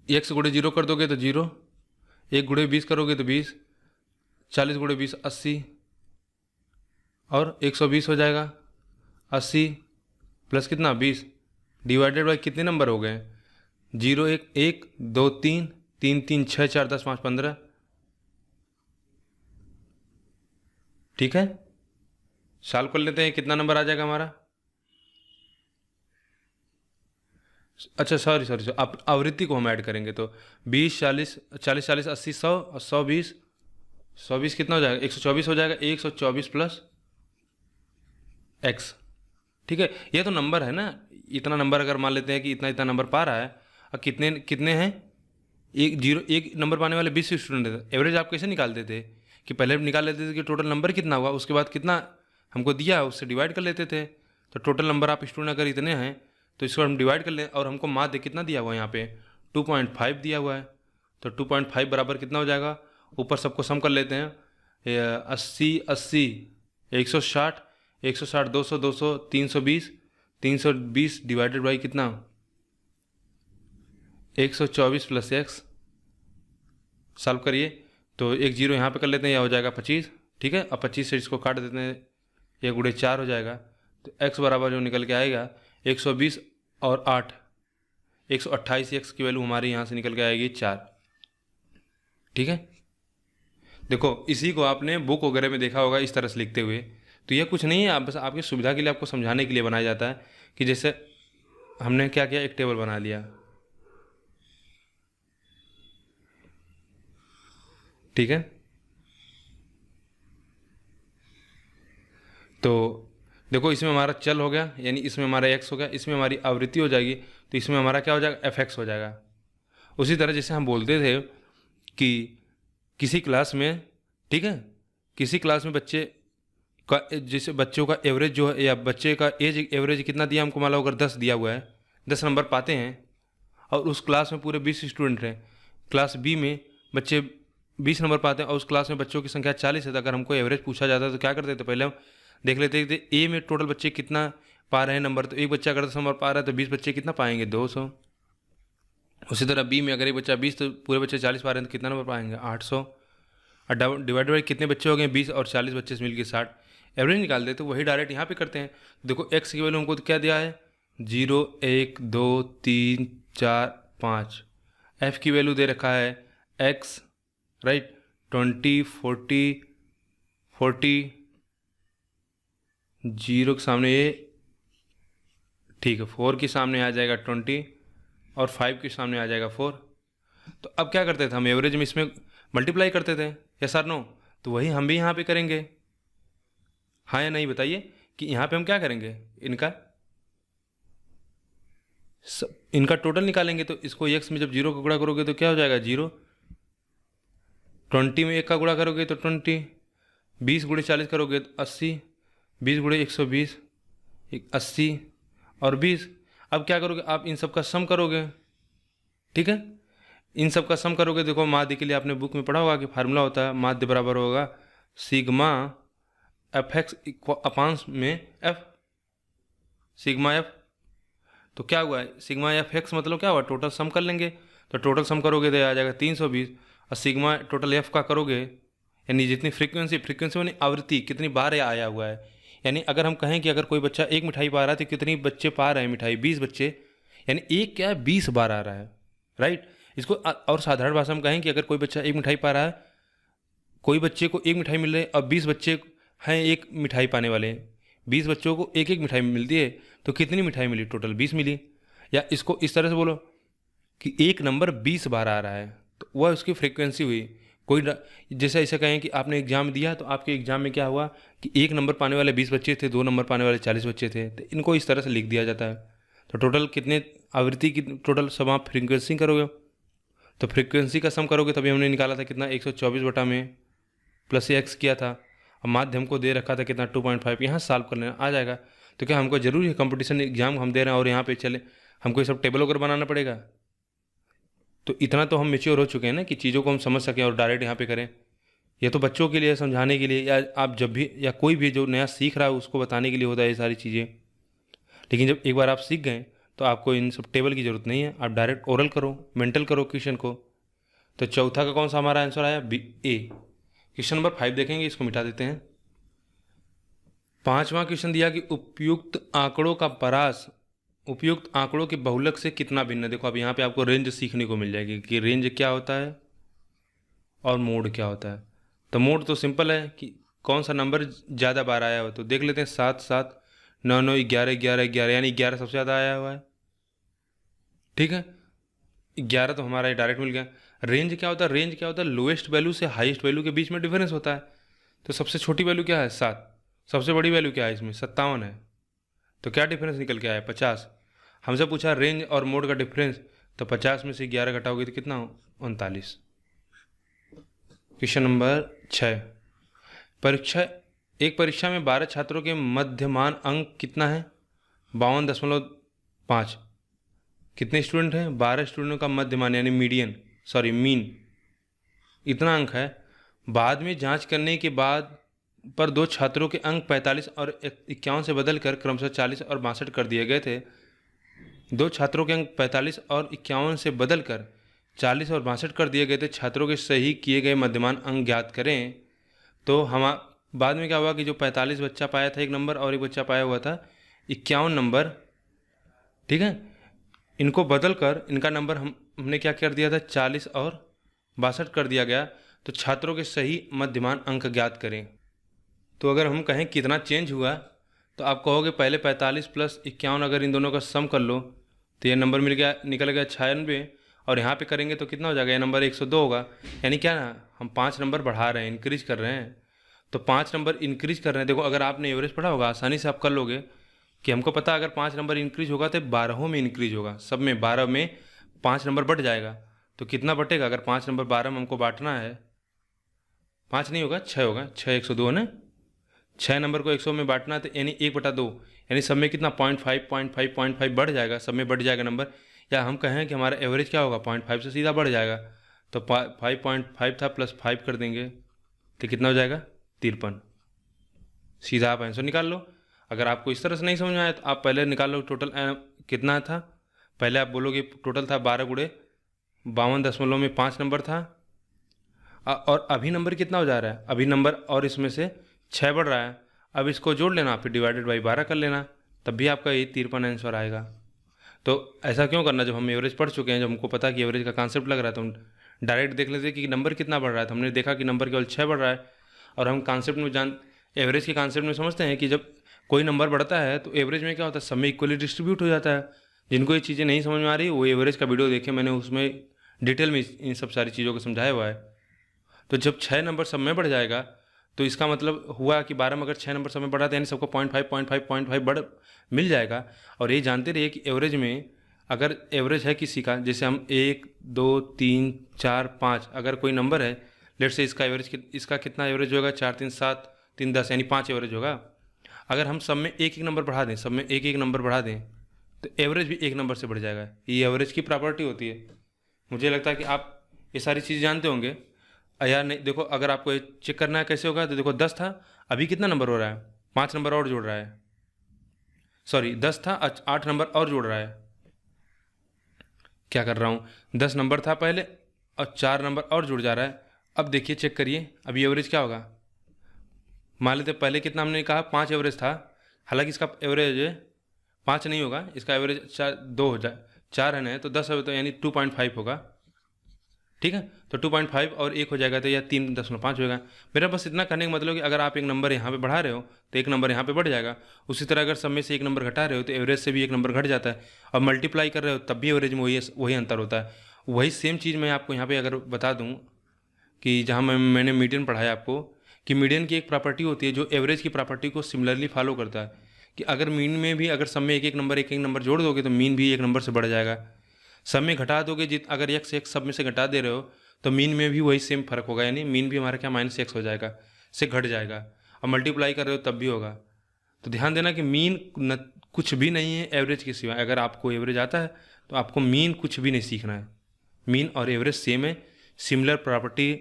1 से गुणे 0 कर दोगे तो 0, 1 गुणे 20 करोगे तो 20, 40 गुणे 20 80 और 120 हो जाएगा। 80 प्लस कितना 20 डिवाइडेड बाई कितने नंबर हो गए, 0 1 1 2 3 3 3 6 4 10 5 15। ठीक है, सॉल्व कर लेते हैं, कितना नंबर आ जाएगा हमारा। अच्छा सॉरी आप आवृत्ति को हम ऐड करेंगे तो 20 40 40 40 80 100 और 120 120 कितना हो जाएगा 124 हो जाएगा। 124 प्लस एक्स। ठीक है, ये तो नंबर है ना, इतना नंबर अगर मान लेते हैं कि इतना इतना नंबर पा रहा है और कितने कितने हैं, एक नंबर पाने वाले 20 स्टूडेंट थे। एवरेज आप कैसे निकालते थे कि पहले निकाल लेते थे कि टोटल नंबर कितना हुआ, उसके बाद कितना हमको दिया उससे डिवाइड कर लेते थे। तो टोटल नंबर आप स्टूडेंट अगर इतने हैं तो इसको हम डिवाइड कर लें और हमको माध्य कितना दिया हुआ है यहाँ पे 2.5 दिया हुआ है। तो 2.5 बराबर कितना हो जाएगा, ऊपर सबको सम कर लेते हैं। 80 80 160 160 200 200 320 320 डिवाइडेड बाई कितना 124 प्लस एक्स। सॉल्व करिए तो एक जीरो यहाँ पे कर लेते हैं, यह हो जाएगा 25। ठीक है, अब 25 से इसको काट देते हैं, यह गुणे 4 हो जाएगा। तो x बराबर जो निकल के आएगा 120 और 8 128 एक्स की वैल्यू हमारी यहाँ से निकल के आएगी 4। ठीक है, देखो इसी को आपने बुक वगैरह में देखा होगा इस तरह से लिखते हुए। तो यह कुछ नहीं है, आप बस आपकी सुविधा के लिए आपको समझाने के लिए बनाया जाता है कि जैसे हमने क्या किया, एक टेबल बना लिया। ठीक है, तो देखो इसमें हमारा चल हो गया, यानी इसमें हमारा x हो गया, इसमें हमारी आवृत्ति हो जाएगी, तो इसमें हमारा क्या हो जाएगा fx हो जाएगा। उसी तरह जैसे हम बोलते थे कि किसी क्लास में, ठीक है, किसी क्लास में बच्चे का जैसे बच्चों का एवरेज जो है या बच्चे का एज एवरेज कितना दिया हमको, मान लो अगर 10 दिया हुआ है, 10 नंबर पाते हैं और उस क्लास में पूरे 20 स्टूडेंट हैं, क्लास बी में बच्चे 20 नंबर पाते हैं और उस क्लास में बच्चों की संख्या 40 है। तो अगर हमको एवरेज पूछा जाता है तो क्या करते थे, पहले हम देख लेते थे ए में टोटल बच्चे कितना पा रहे हैं नंबर। तो एक बच्चा अगर 10 नंबर पा रहा है तो 20 बच्चे कितना पाएंगे 200। उसी तरह बी में अगर एक बच्चा 20 तो पूरे बच्चे 40 पा रहे हैं तो कितना नंबर पाएंगे 800। और डिवाइड बाई कितने बच्चे हो गए 20 और 40 बच्चे से मिलकर 60। एवरेज निकाल दे तो वही डायरेक्ट यहाँ पे करते हैं। देखो एक्स की वैल्यू हमको क्या दिया है 0 1 2 3 4 5। एफ की वैल्यू दे रखा है एक्स, राइट, 20 40 40 0 के सामने ये, ठीक है, 4 के सामने आ जाएगा 20 और 5 के सामने आ जाएगा 4। तो अब क्या करते थे हम एवरेज में इसमें मल्टीप्लाई करते थे, यस और नो। तो वही हम भी यहाँ पे करेंगे, हाँ या नहीं बताइए कि यहाँ पे हम क्या करेंगे, इनका टोटल निकालेंगे। तो इसको x में जब 0 का गुणा करोगे तो क्या हो जाएगा 0, 20 में 1 का गुणा करोगे तो 20, 20 गुणे 40 करोगे तो 80, 20 गुणे 120 80 और 20। अब क्या करोगे आप इन सब का सम करोगे, ठीक है, इन सब का सम करोगे। देखो माध्य के लिए आपने बुक में पढ़ा होगा कि फार्मूला होता है, माध्य बराबर होगा सिग्मा एफ एक्स अपांस में एफ सिग्मा एफ। तो क्या हुआ है सिग्मा एफ एक्स मतलब क्या हुआ, टोटल सम कर लेंगे। तो टोटल सम करोगे तो आ जाएगा 320 और सिग्मा टोटल एफ का करोगे, यानी जितनी फ्रीक्वेंसी यानी आवृत्ति कितनी बार आया हुआ है। यानी अगर हम कहें कि अगर कोई बच्चा एक मिठाई पा रहा है तो कितनी बच्चे पा रहे हैं मिठाई, 20 बच्चे, यानी एक क्या है 20 बार आ रहा है, राइट। इसको और साधारण भाषा में कहें कि अगर कोई बच्चा एक मिठाई पा रहा है, कोई बच्चे को एक मिठाई मिल रही है और 20 बच्चे हैं एक मिठाई पाने वाले हैं, 20 बच्चों को एक एक मिठाई मिलती है, तो कितनी मिठाई मिली, टोटल 20 मिली। या इसको इस तरह से बोलो कि एक नंबर 20 बार आ रहा है, तो वह उसकी फ्रीक्वेंसी हुई। कोई जैसे ऐसा कहें कि आपने एग्जाम दिया तो आपके एग्जाम में क्या हुआ कि एक नंबर पाने वाले 20 बच्चे थे, 2 नंबर पाने वाले 40 बच्चे थे, तो इनको इस तरह से लिख दिया जाता है। तो टोटल कितने आवृत्ति की टोटल सब आप फ्रीक्वेंसी करोगे, तो फ्रीक्वेंसी का सम करोगे तभी हमने निकाला था कितना 124 बटा में प्लस एक्स किया था। अब माध्यम को दे रखा था कितना 2.5, यहाँ सॉल्व कर लेना आ जाएगा। तो क्या हमको जरूरी है कंपटीशन एग्जाम हम दे रहे हैं और यहाँ पे चले हमको ये सब टेबल वगैरह बनाना पड़ेगा? तो इतना तो हम मेच्योर हो चुके हैं ना कि चीज़ों को हम समझ सकें और डायरेक्ट यहाँ पे करें। ये तो बच्चों के लिए समझाने के लिए, या आप जब भी या कोई भी जो नया सीख रहा है उसको बताने के लिए होता है ये सारी चीज़ें। लेकिन जब एक बार आप सीख गए तो आपको इन सब टेबल की ज़रूरत नहीं है, आप डायरेक्ट ओरल करो, मेंटल करो क्वेश्चन को। तो चौथा का कौन सा हमारा आंसर आया? बी ए। क्वेश्चन नंबर 5 देखेंगे, इसको मिटा देते हैं। 5वां क्वेश्चन दिया कि उपयुक्त आंकड़ों का परास उपयुक्त आंकड़ों के बहुलक से कितना भिन्न है। देखो अब यहाँ पे आपको रेंज सीखने को मिल जाएगी कि रेंज क्या होता है और मोड क्या होता है। तो मोड तो सिंपल है कि कौन सा नंबर ज़्यादा बार आया हुआ। तो देख लेते हैं 7 7 9 9 11 11 11, यानी 11 सबसे ज़्यादा आया हुआ है। ठीक है, 11 तो हमारा डायरेक्ट मिल गया। रेंज क्या होता है? रेंज क्या होता है? लोएस्ट वैल्यू से हाईएस्ट वैल्यू के बीच में डिफरेंस होता है। तो सबसे छोटी वैल्यू क्या है? 7। सबसे बड़ी वैल्यू क्या है इसमें? 57 है। तो क्या डिफरेंस निकल के आया? 50। हमसे पूछा रेंज और मोड का डिफरेंस, तो 50 में से 11 घटाओगे तो कितना हो? 39। Question number 6। परीक्षा में 12 छात्रों के मध्यमान अंक कितना है? 52.5। कितने स्टूडेंट हैं? 12 स्टूडेंटों का मध्यमान यानी मीन इतना अंक है। बाद में जांच करने के बाद पर 2 छात्रों के अंक 45 और 51 से बदलकर क्रमशः 40 और 62 कर दिए गए थे। 2 छात्रों के अंक 45 और 51 से बदलकर 40 और 62 कर दिए गए थे। छात्रों के सही किए गए मध्यमान अंक ज्ञात करें। तो हम बाद में क्या हुआ कि जो 45 बच्चा पाया था एक नंबर और एक बच्चा पाया हुआ था 51 नंबर, ठीक है, इनको बदल कर इनका नंबर हमने क्या कर दिया था? 40 और 62 कर दिया गया। तो छात्रों के सही मध्यमान अंक ज्ञात करें। तो अगर हम कहें कितना चेंज हुआ तो आप कहोगे पहले 45 प्लस 51, अगर इन दोनों का सम कर लो तो ये नंबर निकल गया 96, और यहाँ पे करेंगे तो कितना हो जाएगा? ये नंबर 102 होगा। यानी क्या ना, हम 5 नंबर बढ़ा रहे हैं, इंक्रीज कर रहे हैं। तो 5 नंबर इंक्रीज कर रहे हैं। देखो अगर आपने एवरेज पढ़ा होगा आसानी से आप कर लोगे कि हमको पता अगर 5 नंबर इंक्रीज होगा तो 12 में इंक्रीज होगा, सब में 12 में 5 नंबर बढ़ जाएगा। तो कितना बटेगा? अगर 5 नंबर 12 में हमको बांटना है, 5 नहीं होगा 6 होगा, 6 102 है ना। 6 नंबर को 100 में बांटना तो यानी 1/2, यानी सब में कितना 0.5 बढ़ जाएगा, सब में बढ़ जाएगा नंबर। या हम कहें कि हमारा एवरेज क्या होगा? 0.5 से सीधा बढ़ जाएगा। तो 5.5 था प्लस 5 कर देंगे तो कितना हो जाएगा? 53। सीधा आप आंसर निकाल लो। अगर आपको इस तरह से नहीं समझ में आया तो आप पहले निकाल लो टोटल कितना था। पहले आप बोलोगे टोटल था 12 गुणे 52.5 नंबर था, और अभी नंबर कितना हो जा रहा है? अभी नंबर और इसमें से 6 बढ़ रहा है। अब इसको जोड़ लेना, फिर डिवाइडेड बाई 12 कर लेना, तब भी आपका ये 53 आंसर आएगा। तो ऐसा क्यों करना? जब हम एवरेज पढ़ चुके हैं, जब हमको पता कि एवरेज का कॉन्सेप्ट लग रहा है, तो हम डायरेक्ट देख लेते कि नंबर कितना बढ़ रहा है। तो हमने देखा कि नंबर केवल 6 बढ़ रहा है, और हम कॉन्सेप्ट में एवरेज के कॉन्सेप्ट में समझते हैं कि जब कोई नंबर बढ़ता है तो एवरेज में क्या होता है? सब में इक्वली डिस्ट्रीब्यूट हो जाता है। जिनको ये चीज़ें नहीं समझ में आ रही वो एवरेज का वीडियो देखें, मैंने उसमें डिटेल में इन सब सारी चीज़ों को समझाया हुआ है। तो जब 6 नंबर सब में बढ़ जाएगा तो इसका मतलब हुआ कि 12 में अगर 6 नंबर सब में बढ़ा तो यानी सबको 0.5 बढ़ मिल जाएगा। और ये जानते रहिए कि एवरेज में अगर एवरेज है किसी का, जैसे हम 1 2 3 4 5 अगर कोई नंबर है, लेट से इसका कितना एवरेज होगा? 4 3 7 3 10, यानी 5 एवरेज होगा। अगर हम सब में एक नंबर बढ़ा दें, सब में एक नंबर बढ़ा दें तो एवरेज भी 1 नंबर से बढ़ जाएगा। ये एवरेज की प्रॉपर्टी होती है। मुझे लगता है कि आप ये सारी चीज़ जानते होंगे। यार नहीं, देखो अगर आपको ये चेक करना है कैसे होगा तो देखो 10 था, अभी कितना नंबर हो रहा है? 5 नंबर और जोड़ रहा है, सॉरी 10 था 8 नंबर और जोड़ रहा है। क्या कर रहा हूँ? 10 नंबर था पहले और 4 नंबर और जुड़ जा रहा है। अब देखिए चेक करिए अभी एवरेज क्या होगा। मान लेते पहले कितना हमने कहा? 5 एवरेज था, हालांकि इसका एवरेज 5 नहीं होगा, इसका एवरेज 2 हो जाए, 4 है ना, तो 10 है तो यानी 2.5 होगा। ठीक है, तो 2.5 और 1 हो जाएगा तो यह 3.5 होगा। मेरा बस इतना करने का मतलब कि अगर आप एक नंबर यहाँ पे बढ़ा रहे हो तो एक नंबर यहाँ पे बढ़ जाएगा। उसी तरह अगर सब में से एक नंबर घटा रहे हो तो एवरेज से भी एक नंबर घट जाता है, और मल्टीप्लाई कर रहे हो तब भी एवरेज में वही अंतर होता है। वही सेम चीज़ मैं आपको यहाँ पे अगर बता दूँ कि जहाँ मैंने मीडियन पढ़ाया आपको कि मीडियन की एक प्रॉपर्टी होती है जो एवरेज की प्रॉपर्टी को सिमिलरली फॉलो करता है, कि अगर मीन में भी अगर सब में एक नंबर जोड़ दोगे तो मीन भी 1 नंबर से बढ़ जाएगा। सब में घटा दोगे, अगर x x सब में से घटा दे रहे हो तो मीन में भी वही सेम फर्क होगा, यानी मीन भी हमारा क्या -x हो जाएगा, से घट जाएगा। और मल्टीप्लाई कर रहे हो तब भी होगा। तो ध्यान देना कि मीन कुछ भी नहीं है एवरेज के सिवा। अगर आपको एवरेज आता है तो आपको मीन कुछ भी नहीं सीखना है। मीन और एवरेज सेम है, सिमिलर प्रॉपर्टी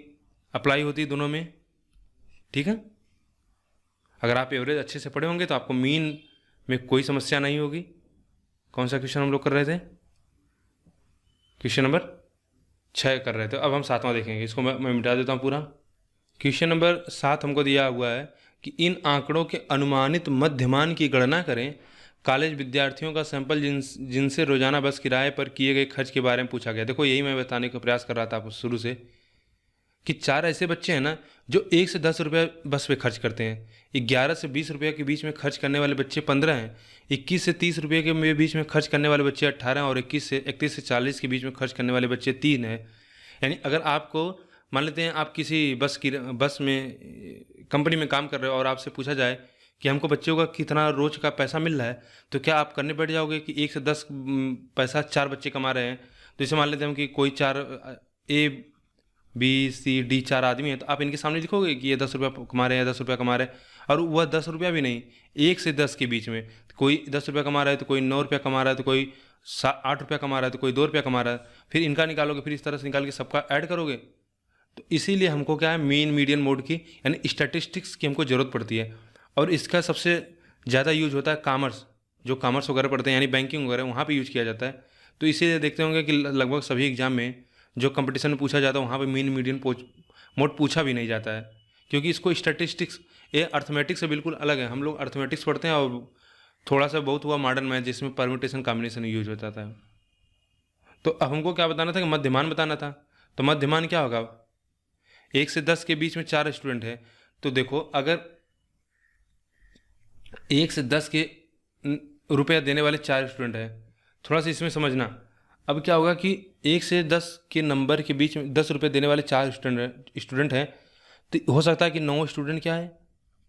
अप्लाई होती है दोनों में, ठीक है। अगर आप एवरेज अच्छे से पढ़े होंगे तो आपको मीन में कोई समस्या नहीं होगी। कौन सा क्वेश्चन हम लोग कर रहे थे? क्वेश्चन नंबर 6 कर रहे थे। अब हम 7वां देखेंगे, इसको मैं मिटा देता हूँ पूरा। क्वेश्चन नंबर 7 हमको दिया हुआ है कि इन आंकड़ों के अनुमानित मध्यमान की गणना करें। कॉलेज विद्यार्थियों का सैंपल जिनसे रोजाना बस किराए पर किए गए खर्च के बारे में पूछा गया। देखो यही मैं बताने का प्रयास कर रहा था आपको शुरू से, कि 4 ऐसे बच्चे हैं ना जो 1 से 10 रुपये बस पे खर्च करते हैं, 11 से 20 रुपये के बीच में खर्च करने वाले बच्चे 15 हैं, 21 से 30 रुपये के बीच में खर्च करने वाले बच्चे 18 हैं, और 31 से 40 के बीच में खर्च करने वाले बच्चे 3 हैं। यानी अगर आपको मान लेते हैं आप किसी बस में कंपनी में काम कर रहे हो और आपसे पूछा जाए कि हमको बच्चों का कितना रोज का पैसा मिल रहा है, तो क्या आप करने बैठ जाओगे कि 1 से 10 पैसा 4 बच्चे कमा रहे हैं। तो इसे मान लेते हैं हम कि कोई 4 A B C D 4 आदमी हैं, तो आप इनके सामने लिखोगे कि ये 10 रुपया कमा रहे हैं, 10 रुपया कमा रहे हैं, और वह 10 रुपया भी नहीं, 1 से 10 के बीच में कोई 10 रुपया कमा रहा है, तो कोई 9 रुपया कमा रहा है, तो कोई 8 रुपया कमा रहा है, तो कोई 2 रुपया कमा रहा है। फिर इनका निकालोगे, फिर इस तरह से निकाल के सबका ऐड करोगे। तो इसीलिए हमको क्या है, मीन मीडियन मोड की यानी स्टैटिस्टिक्स की हमको ज़रूरत पड़ती है। और इसका सबसे ज़्यादा यूज होता है कॉमर्स, जो कॉमर्स वगैरह पढ़ते हैं यानी बैंकिंग वगैरह, वहाँ पे यूज किया जाता है। तो इसीलिए देखते होंगे कि लगभग सभी एग्जाम में जो कंपटीशन में पूछा जाता है वहाँ पे मीन मीडियन मोड पूछा भी नहीं जाता है, क्योंकि इसको स्टैटिस्टिक्स, ये अर्थमेटिक्स से बिल्कुल अलग है। हम लोग अर्थमेटिक्स पढ़ते हैं और थोड़ा सा बहुत हुआ मॉडर्न मैथ जिसमें परम्यूटेशन कॉम्बिनेशन यूज होता था। तो अब हमको क्या बताना था कि मध्यमान बताना था। तो मध्यमान क्या होगा, 1 से 10 के बीच में 4 स्टूडेंट है। तो देखो अगर 1 से 10 के रुपया देने वाले 4 स्टूडेंट है, थोड़ा सा इसमें समझना। अब क्या होगा कि 1 से 10 के नंबर के बीच में 10 रुपये देने वाले 4 स्टूडेंट हैं, तो हो सकता है कि 9 स्टूडेंट क्या है,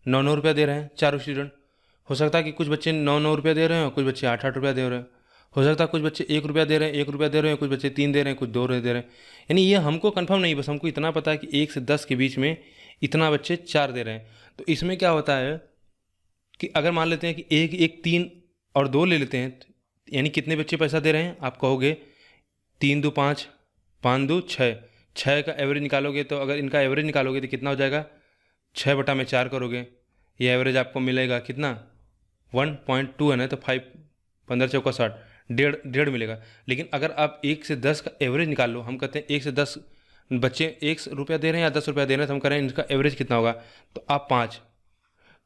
9 रुपया दे रहे हैं 4 स्टूडेंट। हो सकता है कि कुछ बच्चे 9 रुपया दे रहे हैं और कुछ बच्चे 8 रुपया दे रहे हैं। हो सकता है कुछ बच्चे 1 रुपया दे रहे हैं, 1 रुपया दे रहे हैं, कुछ बच्चे 3 दे रहे हैं, कुछ 2 रुपये दे रहे हैं। यानी ये हमको कंफर्म नहीं, बस हमको इतना पता है कि 1 से 10 के बीच में इतना बच्चे 4 दे रहे हैं। तो इसमें क्या होता है कि अगर मान लेते हैं कि एक 3 और 2 ले लेते हैं, यानी कितने बच्चे पैसा दे रहे हैं, आप कहोगे 3 2 5, 5 2 6, 6 का एवरेज निकालोगे। तो अगर इनका एवरेज निकालोगे तो कितना हो जाएगा, 6/4 करोगे, ये एवरेज आपको मिलेगा कितना, 1.2 है ना, तो 5 15 चौका 60, डेढ़ मिलेगा। लेकिन अगर आप 1 से 10 का एवरेज निकाल लो, हम कहते हैं 1 से 10 बच्चे 1 रुपया दे रहे हैं या 10 रुपया दे रहे हैं, तो हम कह रहे हैं इनका एवरेज कितना होगा, तो आप 5।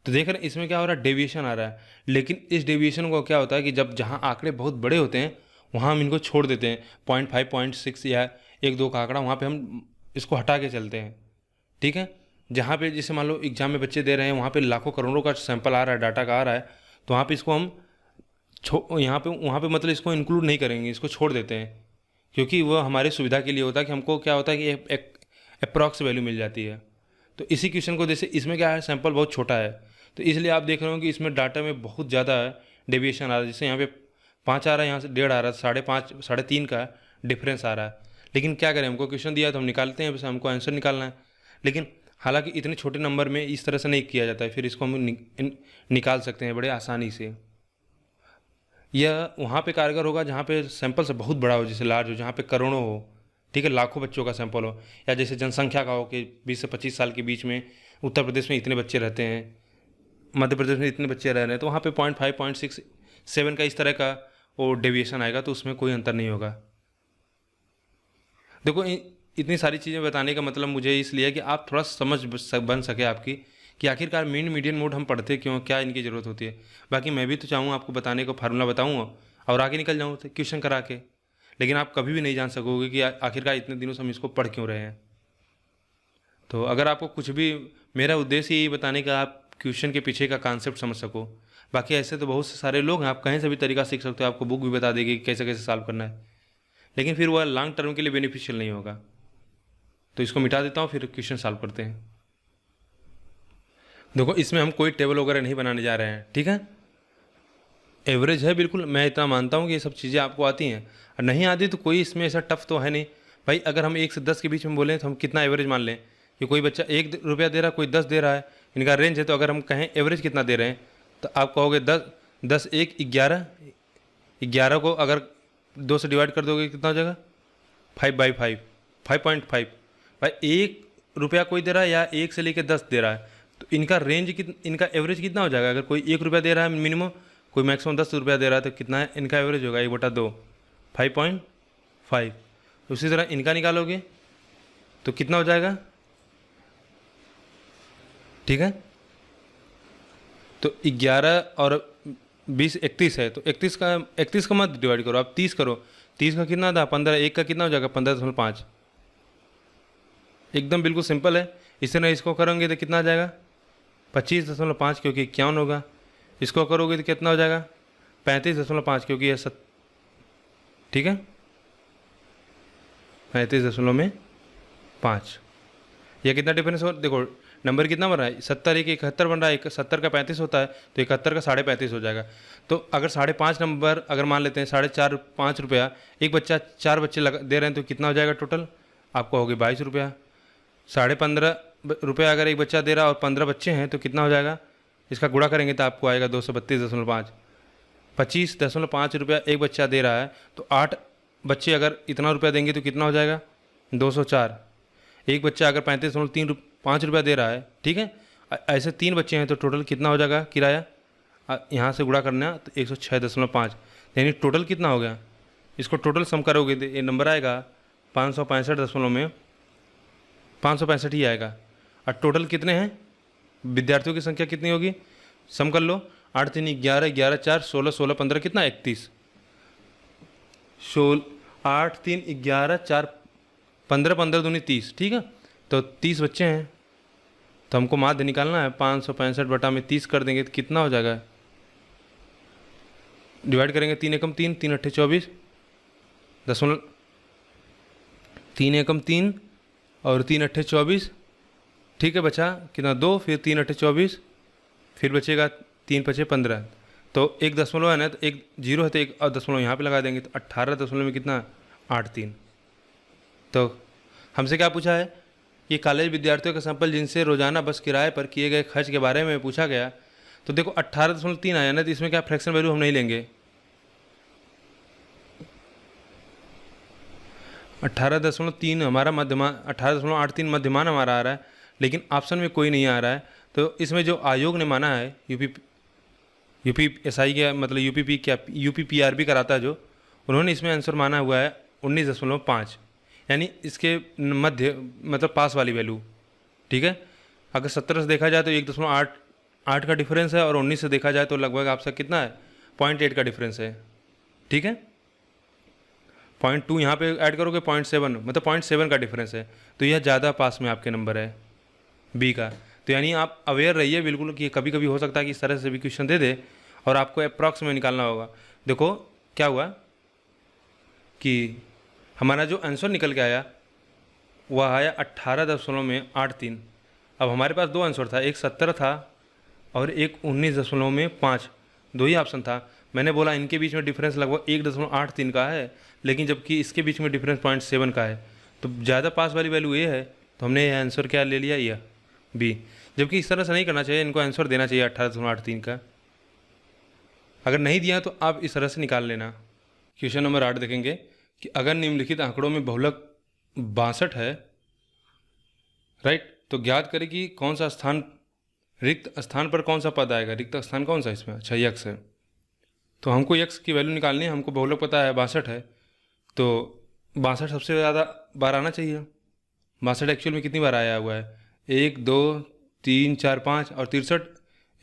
तो देख रहे हैं इसमें क्या हो रहा है, डेविएशन आ रहा है। लेकिन इस डेविएशन को क्या होता है कि जब जहाँ आंकड़े बहुत बड़े होते हैं वहाँ हम इनको छोड़ देते हैं, 0.5 0.6 या 1 2 का आंकड़ा, वहाँ पे हम इसको हटा के चलते हैं, ठीक है। जहाँ पे जैसे मान लो एग्जाम में बच्चे दे रहे हैं, वहाँ पे लाखों करोड़ों का सैंपल आ रहा है, डाटा का आ रहा है, तो वहाँ पे इसको हम वहाँ पे मतलब इसको इंक्लूड नहीं करेंगे, इसको छोड़ देते हैं, क्योंकि वो हमारी सुविधा के लिए होता है कि हमको क्या होता है कि एक अप्रॉक्स वैल्यू मिल जाती है। तो इसी क्वेश्चन को जैसे इसमें क्या है, सैंपल बहुत छोटा है, तो इसलिए आप देख रहे हो कि इसमें डाटा में बहुत ज़्यादा डेविएशन आ रहा है। जैसे यहाँ पे 5 आ रहा है, यहाँ से 1.5 आ रहा है, 5.5 3.5 का डिफरेंस आ रहा है। लेकिन क्या करें, हमको क्वेश्चन दिया तो हम निकालते हैं, बस हमको आंसर निकालना है। लेकिन हालांकि इतने छोटे नंबर में इस तरह से नहीं किया जाता है, फिर इसको हम निकाल सकते हैं बड़े आसानी से। यह वहाँ पे कारगर होगा जहाँ पे सैंपल से बहुत बड़ा हो, जैसे लार्ज हो, जहाँ पे करोड़ों हो, ठीक है, लाखों बच्चों का सैंपल हो, या जैसे जनसंख्या का हो कि 20 से 25 साल के बीच में उत्तर प्रदेश में इतने बच्चे रहते हैं, मध्य प्रदेश में इतने बच्चे रह रहे हैं, तो वहाँ पे 0.5 0.6 7 का इस तरह का वो डेविएशन आएगा, तो उसमें कोई अंतर नहीं होगा। देखो इतनी सारी चीज़ें बताने का मतलब मुझे इसलिए है कि आप थोड़ा समझ बन सके आपकी कि आखिरकार मीन मीडियन मोड हम पढ़ते क्यों, क्या इनकी ज़रूरत होती है। बाकी मैं भी तो चाहूँ आपको बताने को, फार्मूला बताऊँ और आगे निकल जाऊँ क्वेश्चन करा के, लेकिन आप कभी भी नहीं जान सकोगे कि आखिरकार इतने दिनों से हम इसको पढ़ क्यों रहे हैं। तो अगर आपको कुछ भी, मेरा उद्देश्य यही बताने का आप क्वेश्चन के पीछे का कॉन्सेप्ट समझ सको। बाकी ऐसे तो बहुत से सारे लोग हैं, आप कहीं से भी तरीका सीख सकते हो, आपको बुक भी बता देगी कि कैसे कैसे सॉल्व करना है, लेकिन फिर वह लॉन्ग टर्म के लिए बेनिफिशियल नहीं होगा। तो इसको मिटा देता हूँ, फिर क्वेश्चन सॉल्व करते हैं। देखो इसमें हम कोई टेबल वगैरह नहीं बनाने जा रहे हैं, ठीक है। एवरेज है बिल्कुल, मैं इतना मानता हूँ कि ये सब चीज़ें आपको आती हैं, और नहीं आती तो कोई इसमें ऐसा टफ तो है नहीं भाई। अगर हम 1 से 10 के बीच में बोलें तो हम कितना एवरेज मान लें कि कोई बच्चा 1 रुपया दे रहा है, कोई 10 दे रहा है, इनका रेंज है। तो अगर हम कहें एवरेज कितना दे रहे हैं तो आप कहोगे 10, 10 1 11, 11 को अगर 2 से डिवाइड कर दोगे कितना हो जाएगा, 5/5, 5.5। भाई 1 रुपया कोई दे रहा है या 1 से लेकर 10 दे रहा है, तो इनका रेंज इनका एवरेज कितना हो जाएगा। अगर कोई 1 रुपया दे रहा है मिनिमम, कोई मैक्सिमम 10 रुपया दे रहा है, तो कितना है इनका एवरेज होगा 1/2, 5.5। उसी तरह इनका निकालोगे तो कितना हो जाएगा, ठीक है। तो 11 और 20 31 है, तो 31 का मत डिवाइड करो, आप 30 करो। 30 का कितना था 15, एक का कितना हो जाएगा 15.5। एकदम बिल्कुल सिंपल है। इस तरह इसको करोगे तो कितना आ जाएगा 25.5, क्योंकि 51 होगा। इसको करोगे तो कितना हो जाएगा 35.5, क्योंकि यह ठीक है 35.5। यह कितना डिफरेंस हो, देखो नंबर कितना बन रहा है 70, एक 71 बन रहा है। 70 का 35 होता है तो 71 का 35.5 हो जाएगा। तो अगर 5.5 नंबर अगर मान लेते हैं 4.5 5 रुपया, एक बच्चा 4 बच्चे दे रहे हैं तो कितना हो जाएगा टोटल, आपको होगी 22 रुपया। 15.5 रुपया अगर एक बच्चा दे रहा है और 15 बच्चे हैं तो कितना हो जाएगा, इसका गुणा करेंगे तो आपको आएगा 232.5। 25.5 रुपया एक बच्चा दे रहा है, तो 8 बच्चे अगर इतना रुपया देंगे तो कितना हो जाएगा 204। एक बच्चा अगर 35.5 रुपया दे रहा है, ठीक है, ऐसे 3 बच्चे हैं तो टोटल कितना हो जाएगा किराया, यहाँ से गुणा करना तो 106.5, यानी टोटल कितना हो गया। इसको टोटल सम करोगे तो ये नंबर आएगा 565 ही आएगा। और टोटल कितने हैं विद्यार्थियों की संख्या कितनी होगी, सम कर लो। 8 3 11, 11 4 16, 16 15 कितना 31, 8 3 11 4 15, 15 दूनी 30, ठीक है। तो 30 बच्चे हैं तो हमको माध्य निकालना है। 565/30 कर देंगे तो कितना हो जाएगा, डिवाइड करेंगे 3 एकम 3, 3 अट्ठे 24, 3 एकम 3 और 3 अट्ठे 24, ठीक है। बचा कितना 2, फिर 3 अट्ठे 24, फिर बचेगा 3 पचे 15। तो एक दशमलव है ना, तो एक जीरो है तो एक दशमलव यहाँ पे लगा देंगे, तो 18 दशमलव में कितना 83। तो हमसे क्या पूछा है कि कॉलेज विद्यार्थियों का सैंपल जिनसे रोजाना बस किराए पर किए गए खर्च के बारे में पूछा गया। तो देखो 18.3 आया ना, तो इसमें क्या फ्रैक्शन वैल्यू हम नहीं लेंगे। 18.3 हमारा मध्यमान, 18.83 मध्यमान हमारा आ रहा है, लेकिन ऑप्शन में कोई नहीं आ रहा है। तो इसमें जो आयोग ने माना है यूपीएसआई के मतलब यूपीपी क्या यूपीपीआरबी कराता है जो, उन्होंने इसमें आंसर माना हुआ है 19.5, यानी इसके मध्य मतलब पास वाली वैल्यू, ठीक है। अगर 17 से देखा जाए तो 1.8 का डिफरेंस है, और 19 से देखा जाए तो लगभग आपसे कितना है 0.8 का डिफरेंस है, ठीक है। 0.2 यहाँ पे ऐड करोगे 0.7, मतलब 0.7 का डिफरेंस है। तो यह ज़्यादा पास में आपके नंबर है बी का। तो यानी आप अवेयर रहिए बिल्कुल कि कभी कभी हो सकता है कि इस तरह से भी क्वेश्चन दे दे और आपको अप्रॉक्स में निकालना होगा। देखो क्या हुआ कि हमारा जो आंसर निकल के आया वह आया 18.83। अब हमारे पास दो आंसर था, एक 70 था और एक 19.5, दो ही ऑप्शन था। मैंने बोला इनके बीच में डिफरेंस लगभग 1.83 का है, लेकिन जबकि इसके बीच में डिफरेंस 0.7 का है। तो ज़्यादा पास वाली वैल्यू ये है, तो हमने यह आंसर क्या ले लिया, यह बी। जबकि इस तरह से नहीं करना चाहिए, इनको आंसर देना चाहिए 18.83 का। अगर नहीं दिया तो आप इस तरह से निकाल लेना। क्वेश्चन नंबर 8 देखेंगे कि अगर निम्नलिखित आंकड़ों में बहुलक 62 है, राइट, तो ज्ञात करें कि कौन सा स्थान रिक्त स्थान पर कौन सा पद आएगा। रिक्त स्थान कौन सा इसमें, अच्छा यक्स है। तो हमको यक्स की वैल्यू निकालनी है। हमको बहुलक पता है 62 है, तो 62 सबसे ज़्यादा बार आना चाहिए। 62 एक्चुअल में कितनी बार आया हुआ है, 1 2 3 4 5 और 63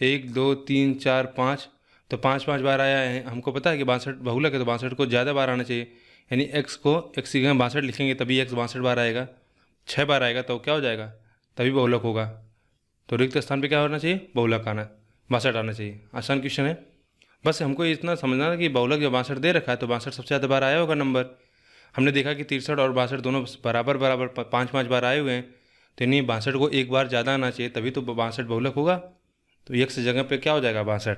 1 2 3 4 5, तो 5 बार आया है। हमको पता है कि 62 बहुलक है, तो 62 को ज़्यादा बार आना चाहिए। यानी एक्स को एक्स की जगह 62 लिखेंगे तभी एक्स 62 बार आएगा। 6 बार आएगा तो क्या हो जाएगा, तभी बहुलक होगा। तो रिक्त स्थान पे क्या होना चाहिए, बहुलक आना, 62 आना चाहिए। आसान क्वेश्चन है, बस हमको इतना समझना है कि बहुलक जब 62 दे रखा है तो 62 सबसे ज़्यादा बार आया होगा नंबर। हमने देखा कि 63 और 62 दोनों बराबर बराबर 5 बार आए हुए हैं, तो यानी 62 को एक बार ज़्यादा आना चाहिए तभी तो 62 बहुलक होगा। तो यक्स जगह पे क्या हो जाएगा 62।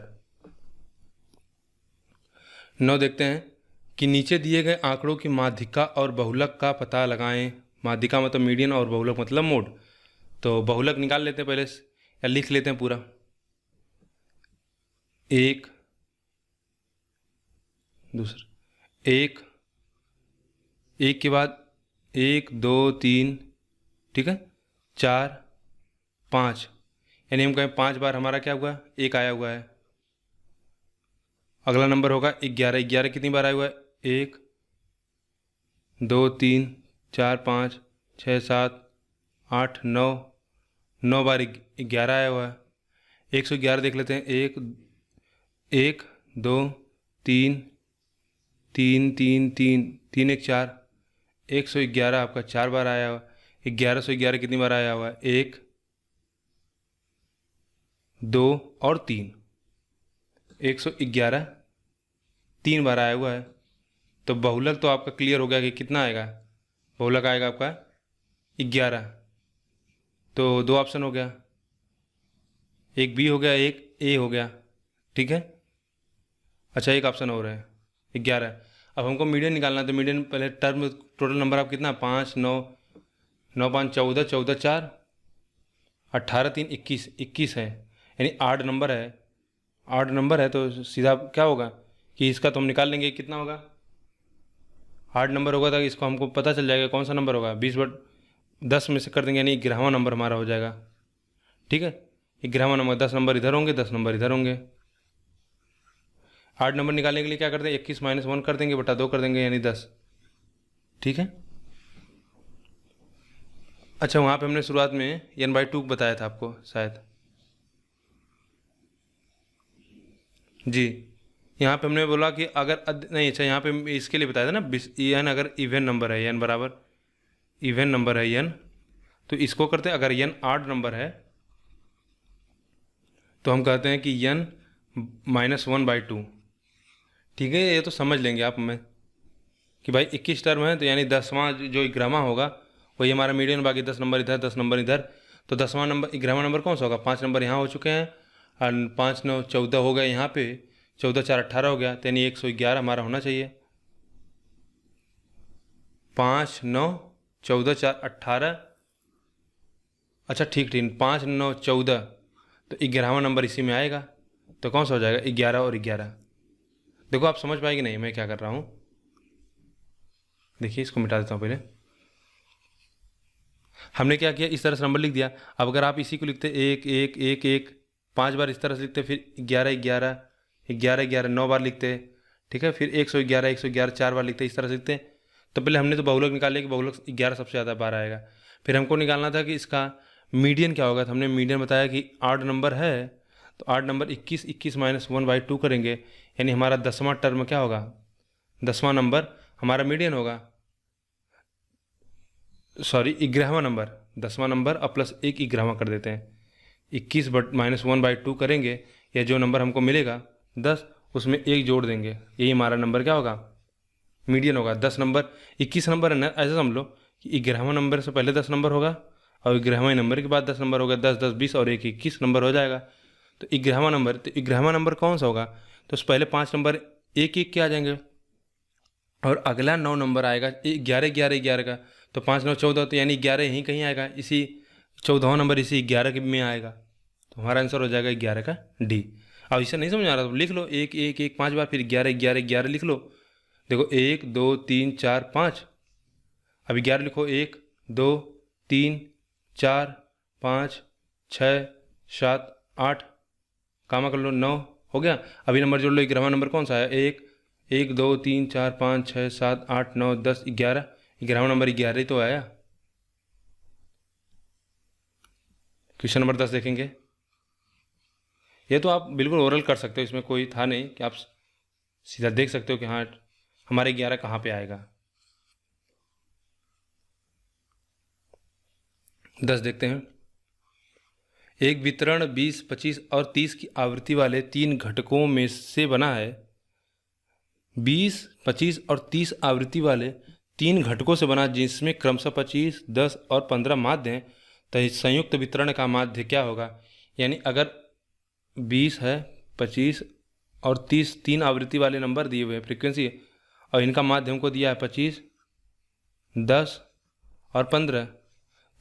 9 देखते हैं कि नीचे दिए गए आंकड़ों की माध्यिका और बहुलक का पता लगाएं। माध्यिका मतलब मीडियन और बहुलक मतलब मोड। तो बहुलक निकाल लेते हैं पहले से, या लिख लेते हैं पूरा। 1, दूसरा 1, 1 के बाद 1 2 3, ठीक है, 4 5, यानी हम कहें 5 बार हमारा क्या हुआ, 1 आया हुआ है। अगला नंबर होगा 11। 11 कितनी बार आया हुआ है, 1 2 3 4 5 6 7 8 9, 9 बार 11 आया हुआ है। 111 देख लेते हैं। 1 1 2 3 3 3 3 3 1 4, 111 आपका 4 बार आया हुआ। 1111 कितनी बार आया हुआ है, 1 2 और 3, 111 3 बार आया हुआ है। तो बहुलक तो आपका क्लियर हो गया कि कितना आएगा, बहुलक आएगा आपका 11। तो 2 ऑप्शन हो गया, एक बी हो गया, एक ए हो गया, ठीक है। अच्छा, एक ऑप्शन और है 11। अब हमको मीडियन निकालना है, तो मीडियन पहले टर्म टोटल नंबर आप कितना, 5 9 9 5 14, 14 4 18 3 21, 21 है, यानी 8 नंबर है। 8 नंबर है तो सीधा क्या होगा कि इसका तो हम निकाल लेंगे कितना होगा, 8 नंबर होगा, तो इसको हमको पता चल जाएगा कौन सा नंबर होगा। 20/10 में से कर देंगे, यानी 11वां नंबर हमारा हो जाएगा, ठीक है। 11वां नंबर, 10 नंबर इधर होंगे, 10 नंबर इधर होंगे। 8 नंबर निकालने के लिए क्या करते हैं, 21 - 1 कर देंगे, बटा 2 कर देंगे, यानी 10, ठीक है। अच्छा, वहाँ पे हमने शुरुआत में n/2 बताया था आपको शायद, जी। यहाँ पे हमने बोला कि अगर नहीं, अच्छा यहाँ पे इसके लिए बताया था ना, n अगर इवन नंबर है, n बराबर इवन नंबर है n, तो इसको करते हैं। अगर n 8 नंबर है तो हम कहते हैं कि n -1/2, ठीक है। ये तो समझ लेंगे आप में कि भाई 21 टर्म है, तो यानी 10वां जो 11वां होगा वही हमारा मीडियन, बाकी 10 नंबर इधर 10 नंबर इधर। तो 10वां नंबर 11वां नंबर कौन सा होगा, 5 नंबर यहाँ हो चुके हैं, और 5 9 14 हो गए यहाँ पे, 14 4 18 हो गया, तो यानी 111 हमारा होना चाहिए। 5 9 14 4 18, अच्छा ठीक ठीक, 5 9 14, तो 11वां नंबर इसी में आएगा, तो कौन सा हो जाएगा, 11 और 11। देखो आप समझ पाएगी नहीं मैं क्या कर रहा हूँ, देखिए इसको मिटा देता हूँ पहले। हमने क्या किया, इस तरह से नंबर लिख दिया। अब अगर आप इसी को लिखते 1 1 1 1 5 बार इस तरह से लिखते, फिर 11 11 11 11 9 बार लिखते, ठीक है। फिर 111 111 4 बार लिखते, इस तरह से लिखते। तो पहले हमने तो बहुलक निकाले कि बहुलक 11 सबसे ज़्यादा बार आएगा। फिर हमको निकालना था कि इसका मीडियन क्या होगा, तो हमने मीडियन बताया कि 8 नंबर है, तो 8 नंबर 21 21 - 1/2 करेंगे, यानी हमारा 10वां टर्म क्या होगा, 10वां नंबर हमारा मीडियन होगा, सॉरी 11वां नंबर, 10वां नंबर और प्लस 1 11वां कर देते हैं। 21 -1/2 करेंगे, या जो नंबर हमको मिलेगा 10, उसमें 1 जोड़ देंगे, यही हमारा नंबर क्या होगा, मीडियन होगा। 10 नंबर 21 नंबर है ना, ऐसा समझ लो कि 11वां नंबर से पहले 10 नंबर होगा, और 11वें नंबर के बाद 10 नंबर होगा, 10 10 20 और 1 21 नंबर हो जाएगा। तो 11वां नंबर, तो 11वां नंबर कौन सा होगा, तो उस पहले 5 नंबर 1 1 के आ जाएंगे, और अगला 9 नंबर आएगा 11 11 11 का, तो 5 9 14, तो यानी 11 यहीं कहीं आएगा, इसी 14वां नंबर इसी 11 के में आएगा, तो हमारा आंसर हो जाएगा 11 का डी। अब इसे नहीं समझ आ रहा तो लिख लो 1 1 1 5 बार, फिर 11 11 11 लिख लो। देखो 1 2 3 4 5, अभी 11 लिखो, 1 2 3 4 5 6 7 8, कामा कर लो, 9 हो गया। अभी नंबर जोड़ लो, 11वां नंबर कौन सा है, 1 1 2 3 4 5 6 7 8 9 10 11, 11वां नंबर 11 ही तो आया। क्वेश्चन नंबर 10 देखेंगे। ये तो आप बिल्कुल ओरल कर सकते हो, इसमें कोई था नहीं कि आप सीधा देख सकते हो कि हाँ हमारे 11 कहाँ पे आएगा। 10 देखते हैं। एक वितरण 20 25 और 30 की आवृत्ति वाले 3 घटकों में से बना है। 20 25 और 30 आवृत्ति वाले 3 घटकों से बना, जिसमें क्रमशः 25 10 और 15 माध्य हैं, तो इस संयुक्त वितरण का माध्य क्या होगा। यानी अगर 20 है, 25 और 30 तीन आवृत्ति वाले नंबर दिए हुए हैं फ्रीक्वेंसी, और इनका माध्य हमको दिया है 25, 10 और 15।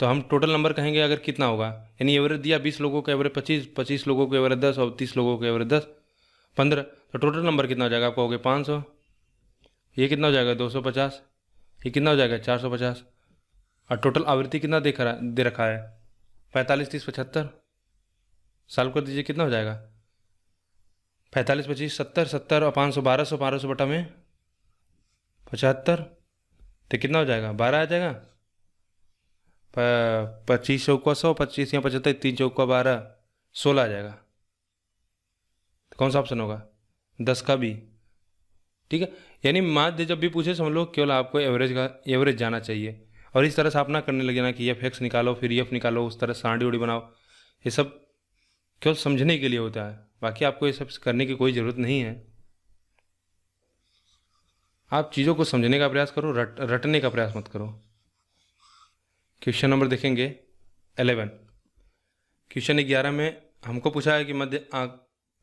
तो हम टोटल नंबर कहेंगे अगर कितना होगा, यानी एवरेज दिया 20 लोगों का एवरेज 25, 25 लोगों को एवरेज 10 और 30 लोगों को एवरेज 10, 15। तो टोटल नंबर कितना हो जाएगा आपका, हो गया 500। ये कितना हो जाएगा 250, ये कितना हो जाएगा 450। और टोटल आवृत्ति कितना दे रखा है 45, 30, 75। सॉल्व कर दीजिए, कितना हो जाएगा 45, 25, 70, 70 और 500, 1200, 1200 बटा में 75, तो कितना हो जाएगा 12 आ जाएगा। 25 चौका 100, 25 या 75, 3 चौका 12, 16 आ जाएगा। तो कौन सा ऑप्शन होगा, 10 का बी। ठीक है, यानी माध्य जब भी पूछे समझ लो केवल आपको एवरेज जाना चाहिए, और इस तरह से आप ना करने लगे ना कि एफ एक्स निकालो फिर एफ निकालो, उस तरह सांडी उड़ी बनाओ। ये सब केवल समझने के लिए होता है, बाकी आपको ये सब करने की कोई ज़रूरत नहीं है। आप चीज़ों को समझने का प्रयास करो, रटने का प्रयास मत करो। क्वेश्चन नंबर देखेंगे 11। क्वेश्चन 11 में हमको पूछा है कि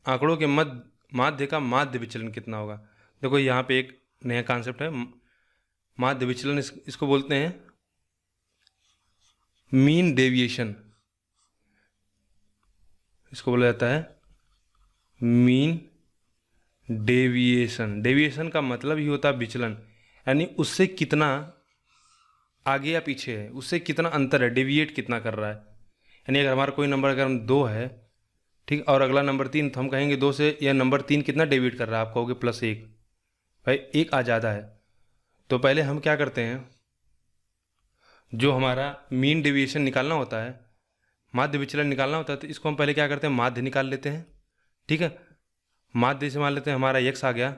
आंकड़ों के माध्य का माध्य विचलन कितना होगा। देखो यहाँ पे एक नया कॉन्सेप्ट है, माध्य विचलन इसको बोलते हैं मीन डेविएशन। इसको बोला जाता है मीन डेविएशन। डेविएशन का मतलब ही होता है विचलन, यानी उससे कितना आगे या पीछे है, उससे कितना अंतर है, डेविएट कितना कर रहा है। यानी अगर हमारा कोई नंबर अगर हम 2 है, ठीक, और अगला नंबर 3, तो हम कहेंगे 2 से यह नंबर 3 कितना डेविएट कर रहा है, आप कहोगे +1। भाई 1 आ ज़्यादा है, तो पहले हम क्या करते हैं, जो हमारा मीन डेविएशन निकालना होता है, माध्य विचलन निकालना होता है, तो इसको हम पहले क्या करते हैं, माध्य निकाल लेते हैं। ठीक है, माध्य से मान लेते हैं हमारा x आ गया,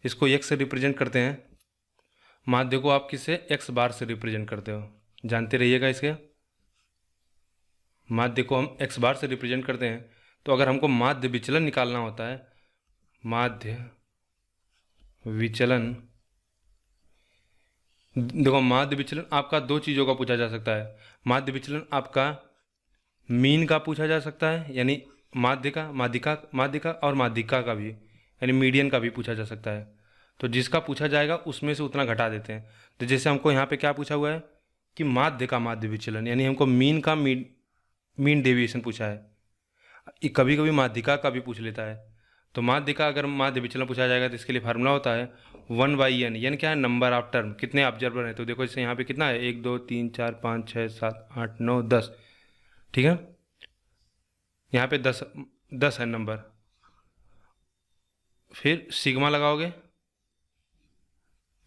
इसको x से रिप्रेजेंट करते हैं। माध्य को आप किससे, x बार से रिप्रेजेंट करते हो, जानते रहिएगा। इसके माध्य को हम x बार से रिप्रेजेंट करते हैं। तो अगर हमको माध्य विचलन निकालना होता है, माध्य विचलन, देखो माध्य विचलन आपका 2 चीज़ों का पूछा जा सकता है। माध्य विचलन आपका मीन का पूछा जा सकता है, यानी माध्यिका और माध्यिका का भी, यानी मीडियन का भी पूछा जा सकता है। तो जिसका पूछा जाएगा उसमें से उतना घटा देते हैं। तो जैसे हमको यहाँ पे क्या पूछा हुआ है कि माध्य का माध्य विचलन, यानी हमको मीन का मीन डेविएशन पूछा है। कभी कभी माध्यिका का भी पूछ लेता है। तो माध्य का अगर माध्य विचलन पूछा जाएगा तो इसके लिए फार्मूला होता है 1/n। n क्या है, नंबर ऑफ टर्म, कितने ऑब्जर्वर हैं। तो देखो जैसे यहाँ पे कितना है, 1 2 3 4 5 6 7 8 9 10। ठीक है, यहाँ पे 10 है नंबर। फिर सिग्मा लगाओगे,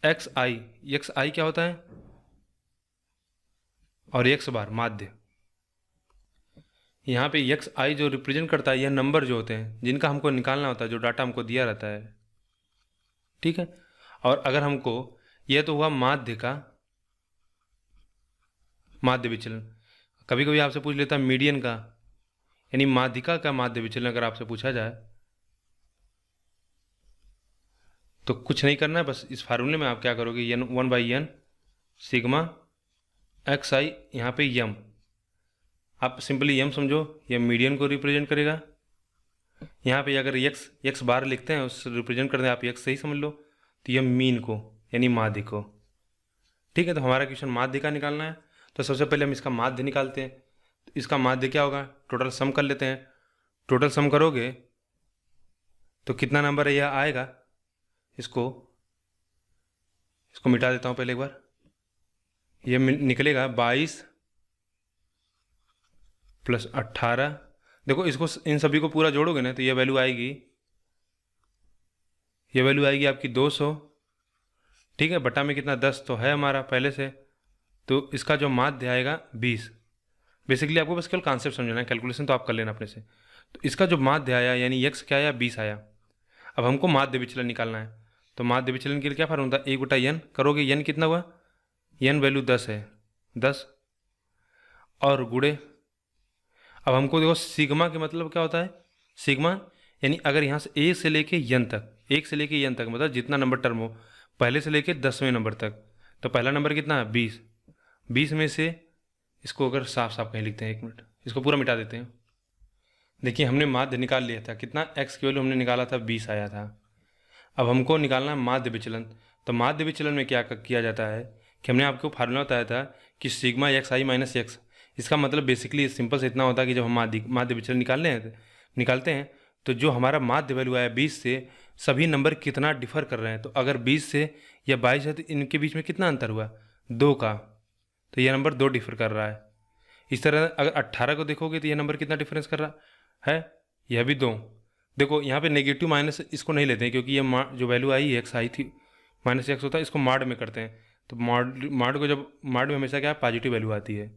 एक्स आई क्या होता है, और एक्स बार माध्य। यहाँ पे एक्स आई जो रिप्रेजेंट करता है, यह नंबर जो होते हैं जिनका हमको निकालना होता है, जो डाटा हमको दिया रहता है। ठीक है, और अगर हमको, यह तो हुआ माध्य का माध्य विचलन। कभी कभी आपसे पूछ लेता है मीडियन का, यानी माध्यिका का माध्य विचलन अगर आपसे पूछा जाए तो कुछ नहीं करना है, बस इस फार्मूले में आप क्या करोगे, n 1/n सिग्मा एक्स आई, यहाँ पे यम, आप सिंपली यम समझो, यह मीडियन को रिप्रेजेंट करेगा। यहाँ पे अगर एक्स बार लिखते हैं, उस रिप्रेजेंट करते हैं, आप एक्स सही समझ लो, तो यह मीन को यानी माध्य को। ठीक है, तो हमारा क्वेश्चन माध्य का निकालना है। तो सबसे पहले हम इसका माध्य निकालते हैं। तो इसका माध्य क्या होगा, टोटल सम कर लेते हैं। टोटल सम करोगे तो कितना नंबर है यह आएगा, इसको मिटा देता हूँ पहले एक बार। यह निकलेगा 22 + 18। देखो इसको, इन सभी को पूरा जोड़ोगे ना तो यह वैल्यू आएगी, आपकी 200। ठीक है, बटा में कितना, 10 तो है हमारा पहले से, तो इसका जो माध्य आएगा 20। बेसिकली आपको बस केवल कॉन्सेप्ट समझना है, कैलकुलेशन तो आप कर लेना अपने से। तो इसका जो माध्य आया यानी x क्या आया, 20 आया। अब हमको माध्य विचलन निकालना है। तो माध्य विचलन के लिए क्या फार्मूला था, 1/n करोगे, n कितना हुआ, n वैल्यू 10 है, 10 और गुणे। अब हमको देखो सिग्मा के मतलब क्या होता है, सिग्मा यानी अगर यहाँ से a से लेके n तक, 1 से लेके n तक मतलब जितना नंबर टर्म हो, पहले से लेके 10वें नंबर तक। तो पहला नंबर कितना है, 20। 20 में से इसको अगर साफ साफ कहीं लिखते हैं, 1 मिनट इसको पूरा मिटा देते हैं। देखिए हमने माध्य निकाल लिया था, कितना x की वैल्यू हमने निकाला था 20 आया था। अब हमको निकालना है माध्य विचलन। तो माध्य विचलन में क्या किया जाता है कि हमने आपको फार्मूला बताया था कि सिग्मा एक्स आई माइनस एक्स। इसका मतलब बेसिकली सिंपल से इतना होता है कि जब हम माध्य विचलन निकालते हैं तो जो हमारा माध्य वैल्यू आया 20 से, सभी नंबर कितना डिफर कर रहे हैं। तो अगर 20 से या 22 है तो इनके बीच में कितना अंतर हुआ, 2 का। तो यह नंबर 2 डिफर कर रहा है। इस तरह अगर 18 को देखोगे तो यह नंबर कितना डिफरेंस कर रहा है, यह भी 2। देखो यहाँ पे नेगेटिव माइनस इसको नहीं लेते हैं, क्योंकि ये जो वैल्यू आई एक्स आई थी माइनस एक्स होता है, इसको मॉड में करते हैं। तो मॉड को जब मॉड में हमेशा क्या पॉजिटिव वैल्यू आती है।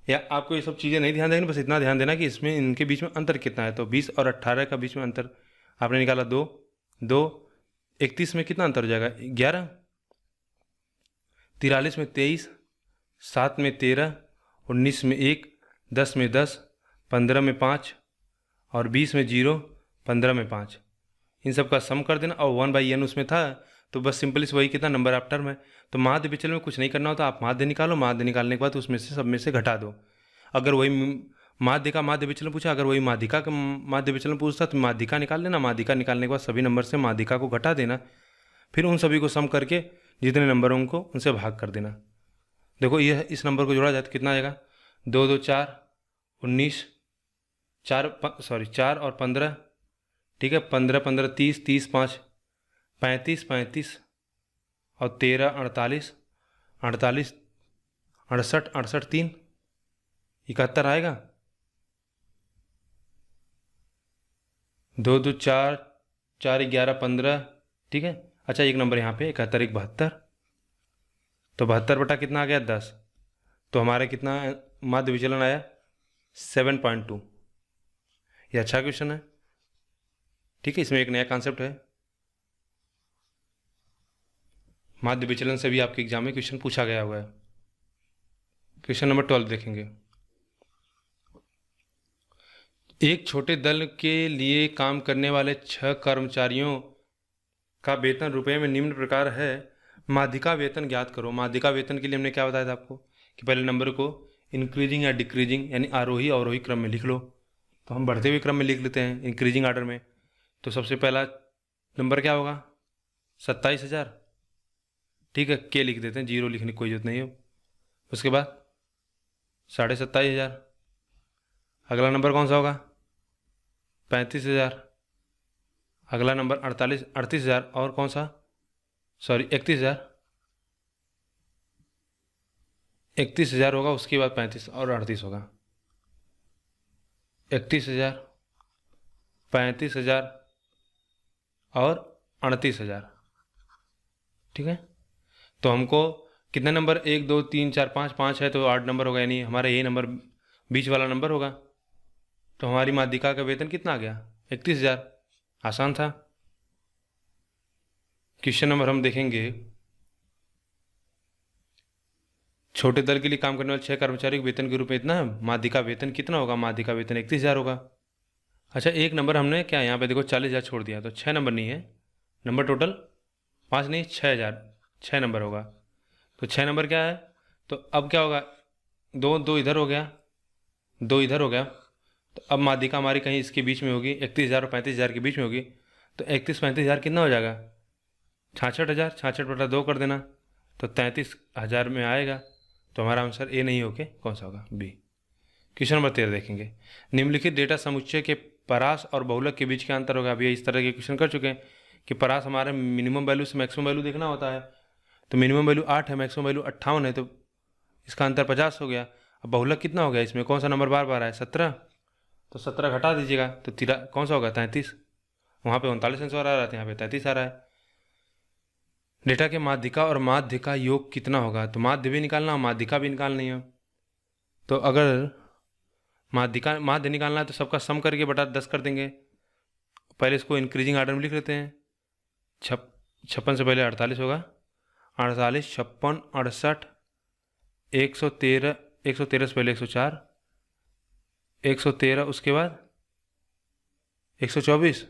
या आपको ये सब चीज़ें नहीं ध्यान देना, बस इतना ध्यान देना कि इसमें इनके बीच में अंतर कितना है। तो 20 और 18 का बीच में अंतर आपने निकाला 2, 2, 31 में कितना अंतर हो जाएगा 11, 43 में 23, 7 में 13, 19 में 1, 10 में 10, 15 में 5 और 20 में 0, 15 में 5। इन सब का सम कर देना और 1/n उसमें था, तो बस सिंपली वही कितना नंबर ऑफ टर्म है। तो माध्य विचलन में कुछ नहीं करना होता, आप माध्य निकालो, माध्य निकालने के बाद उसमें से सब में से घटा दो। अगर वही माध्य का माध्य विचलन पूछा, अगर वही माध्यिका का माध्य विचलन पूछता तो माध्यिका निकाल लेना, माध्यिका निकालने के बाद सभी नंबर से माध्यिका को घटा देना, फिर उन सभी को सम करके जितने नंबर हों उनको उनसे भाग कर देना। देखो यह इस नंबर को जोड़ा जाए तो कितना आएगा, 2 2 4, 19, 4 और 15, ठीक है, 15 15 30, 30 5 35, 35 और 13 48, 48 68 68 3 71 आएगा। 2 2 4 4 11 15, ठीक है। अच्छा एक नंबर यहाँ पे 71 1 72, तो 72 बटा कितना आ गया 10। तो हमारा कितना माध्य विचलन आया 7.2। ये अच्छा क्वेश्चन है, ठीक है। इसमें एक नया कॉन्सेप्ट है, माध्य विचलन से भी आपके एग्जाम में क्वेश्चन पूछा गया हुआ है। क्वेश्चन नंबर 12 देखेंगे। एक छोटे दल के लिए काम करने वाले 6 कर्मचारियों का वेतन रुपए में निम्न प्रकार है, माध्यिका वेतन ज्ञात करो। माध्यिका वेतन के लिए हमने क्या बताया था आपको कि पहले नंबर को इंक्रीजिंग या डिक्रीजिंग यानी आरोही अवरोही क्रम में लिख लो। तो हम बढ़ते हुए क्रम में लिख लेते हैं इंक्रीजिंग ऑर्डर में। तो सबसे पहला नंबर क्या होगा 27,000, ठीक है, के लिख देते हैं, 0 लिखने की कोई जरूरत नहीं हो। उसके बाद 27,500। अगला नंबर कौन सा होगा 35,000। अगला नंबर 38,000 और कौन सा 31,000। 31,000 होगा, उसके बाद 35 और 38 होगा। 31,000, 35,000 और 38,000, ठीक है। तो हमको कितने नंबर 1 2 3 4 5 5 है, तो 8 नंबर होगा, यानी हमारा यही नंबर बीच वाला नंबर होगा। तो हमारी माध्यिका का वेतन कितना आ गया 31,000। आसान था। क्वेश्चन नंबर हम देखेंगे, छोटे दल के लिए काम करने वाले 6 कर्मचारियों के वेतन के रूप में इतना है, माध्यिका वेतन कितना होगा, माध्यिका वेतन 31,000 होगा। अच्छा एक नंबर हमने क्या यहाँ पे देखो 40,000 छोड़ दिया, तो 6 नंबर नहीं है, नंबर टोटल 5 नहीं 6,000, 6 नंबर होगा। तो 6 नंबर क्या है, तो अब क्या होगा 2 2 इधर हो गया, 2 इधर हो गया। तो अब माध्यिका हमारी कहीं इसके बीच में होगी, 31,000 और 35,000 के बीच में होगी। तो 31-35,000 कितना हो जाएगा 66,000, 66 बटा 2 कर देना, तो 33,000 में आएगा। तो हमारा आंसर ए नहीं होके कौन सा होगा बी। क्वेश्चन नंबर 13 देखेंगे। निम्नलिखित डेटा समुच्चय के परास और बहुलक के बीच का अंतर होगा। अभी इस तरह के क्वेश्चन कर चुके हैं कि परास हमारे मिनिमम वैल्यू से मैक्सिमम वैल्यू देखना होता है। तो मिनिमम वैल्यू 8 है, मैक्सिमम वैल्यू 58 है, तो इसका अंतर 50 हो गया। अब बहुलक कितना हो गया, इसमें कौन सा नंबर बार बार आया 17, तो 17 घटा दीजिएगा, तो कौन सा होगा 33। वहाँ पे 39 आंसर आ रहा था, यहाँ पे 33 आ रहा है। डेटा के माध्यिका और माध्य का योग कितना होगा, तो माध्य भी निकालना और माध्यिका भी निकालनी है। तो अगर माध्य निकालना है तो सबका सम करके बटा 10 कर देंगे। पहले इसको इंक्रीजिंग ऑर्डर में लिख लेते हैं। 56 से पहले 48 होगा, 48 56 68 113, 113 से पहले 104, 113 उसके बाद 124,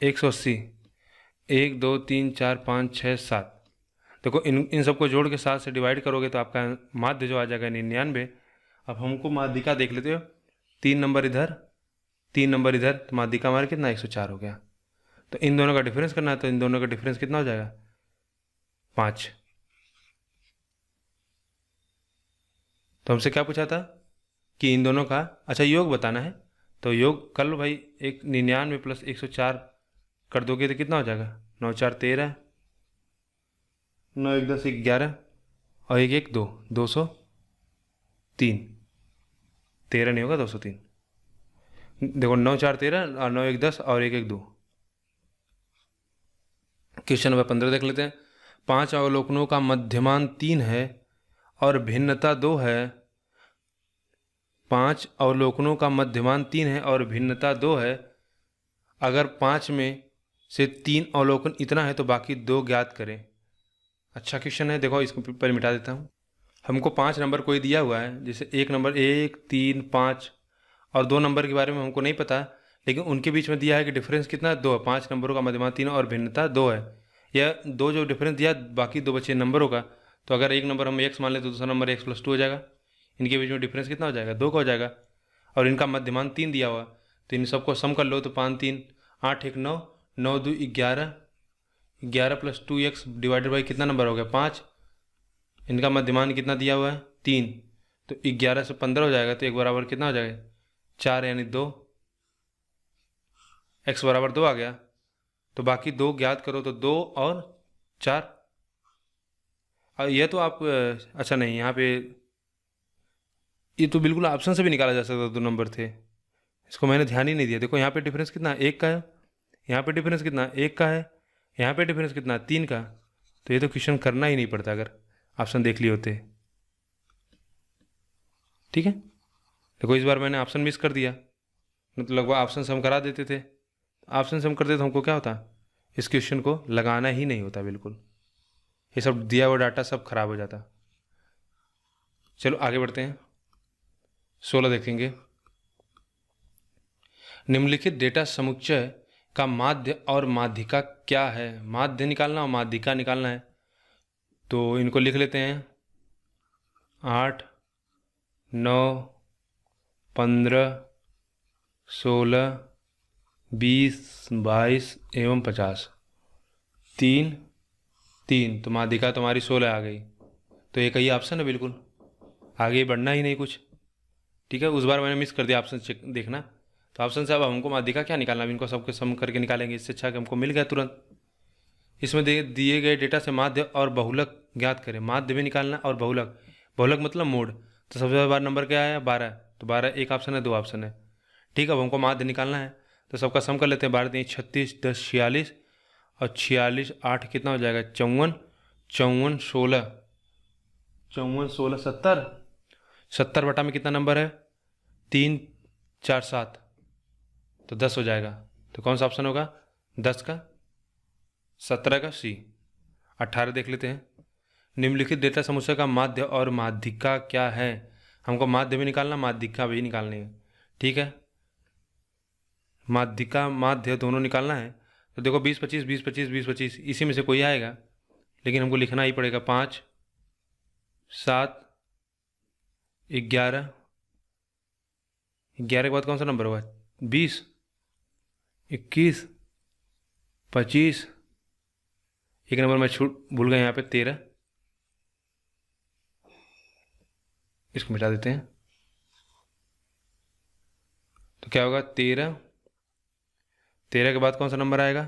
180, 1 2 3 4 5 6 7। देखो इन सबको जोड़ के 7 से डिवाइड करोगे तो आपका माध्य जो आ जाएगा 99। अब हमको माध्यिका देख लेते हो, 3 नंबर इधर, 3 नंबर इधर, तो माध्यिका हमारा कितना 104 हो गया। तो इन दोनों का डिफरेंस करना है, तो इन दोनों का डिफरेंस कितना हो जाएगा 5। तो हमसे क्या पूछा था कि इन दोनों का अच्छा योग बताना है, तो योग कर लो भाई। 99 प्लस 104 कर दोगे तो कितना हो जाएगा 9 4 13, 9 1 10 11 और 1 1 2, 203। 13 नहीं होगा 203। देखो 9 4 13 और 9 1 10 और 1 1 2। क्वेश्चन नंबर 15 देख लेते हैं। 5 अवलोकनों का मध्यमान 3 है और भिन्नता 2 है। 5 अवलोकनों का मध्यमान 3 है और भिन्नता 2 है। अगर 5 में से 3 अवलोकन इतना है तो बाकी 2 ज्ञात करें। अच्छा क्वेश्चन है, देखो इसको पहले मिटा देता हूँ। हमको 5 नंबर कोई दिया हुआ है, जैसे एक नंबर 1 3 5 और 2 नंबर के बारे में हमको नहीं पता, लेकिन उनके बीच में दिया है कि डिफरेंस कितना 2 है। 5 नंबरों का मध्यमान 3 और भिन्नता 2 है। यह 2 जो डिफरेंस दिया, बाकी 2 बचे नंबरों का, तो अगर एक नंबर हम x मान ले तो दूसरा नंबर x + 2 हो जाएगा। इनके बीच में डिफरेंस कितना हो जाएगा 2 का हो जाएगा। और इनका मध्यमान 3 दिया हुआ, तो इन सबको सम कर लो तो 5 3 8 1 9, 9 2 11, 11 + 2x डिवाइडेड बाई कितना नंबर हो गया 5। इनका मध्यमान कितना दिया हुआ है 3, तो 11 से 15 हो जाएगा, तो एक बराबर कितना हो जाएगा 4 यानी 2, x बराबर 2 आ गया। तो बाकी 2 ज्ञात करो, तो 2 और 4। और यह तो आप अच्छा नहीं, यहाँ पे ये तो बिल्कुल ऑप्शन से भी निकाला जा सकता, 2 नंबर थे, इसको मैंने ध्यान ही नहीं दिया। देखो यहाँ पे डिफरेंस कितना 1 का है, यहाँ पे डिफरेंस कितना 1 का है, यहाँ पे डिफरेंस कितना 3 का। तो ये तो क्वेश्चन करना ही नहीं पड़ता अगर ऑप्शन देख लिए होते। ठीक है, देखो इस बार मैंने ऑप्शन मिस कर दिया, मतलब लगभग ऑप्शन से हम करा देते थे। ऑप्शन से हम करते तो हमको क्या होता, इस क्वेश्चन को लगाना ही नहीं होता बिल्कुल, ये सब दिया हुआ डाटा सब खराब हो जाता। चलो आगे बढ़ते हैं, 16 देखेंगे। निम्नलिखित डेटा समुच्चय का माध्य और माध्यिका क्या है। माध्य निकालना और माध्यिका निकालना है, तो इनको लिख लेते हैं 8 9 15 16 20 22 एवं 50। 3 3, तो माध्यिका तुम्हारी 16 आ गई। तो एक ही ऑप्शन है, बिल्कुल आगे बढ़ना ही नहीं कुछ। ठीक है, उस बार मैंने मिस कर दिया ऑप्शन चेक देखना। तो ऑप्शन से अब हमको माध्यिका क्या निकालना, अब इनको सबके सम करके निकालेंगे। इससे अच्छा कि हमको मिल गया तुरंत। इसमें दिए गए डेटा से माध्य और बहुलक ज्ञात करें। माध्य भी निकालना और बहुलक, बहुलक मतलब मोड। तो सबसे बार नंबर क्या आया 12, तो 12 एक ऑप्शन है 2 ऑप्शन है। ठीक है, अब हमको माध्य निकालना है, तो सबका सम कर लेते हैं। 12 3 36 10 46 और 46 8 कितना हो जाएगा 54, 54 16, 54 16 70, 70 बटा में कितना नंबर है 3 4 7, तो 10 हो जाएगा। तो कौन सा ऑप्शन होगा 10 का, 17 का सी। 18 देख लेते हैं। निम्नलिखित डेटा समुच्चय का माध्य और माध्यिका क्या है। हमको माध्य भी निकालना, माध्यिका भी निकालनी है। ठीक है, माध्यिका माध्य दोनों निकालना है। तो देखो 20 25 20 25 20 25 इसी में से कोई आएगा, लेकिन हमको लिखना ही पड़ेगा। 5 7 11, 11 के बाद कौन सा नंबर होगा 20 21 25, एक नंबर मैं छूट भूल गया यहाँ पे 13, इसको मिटा देते हैं। तो क्या होगा 13, 13 के बाद कौन सा नंबर आएगा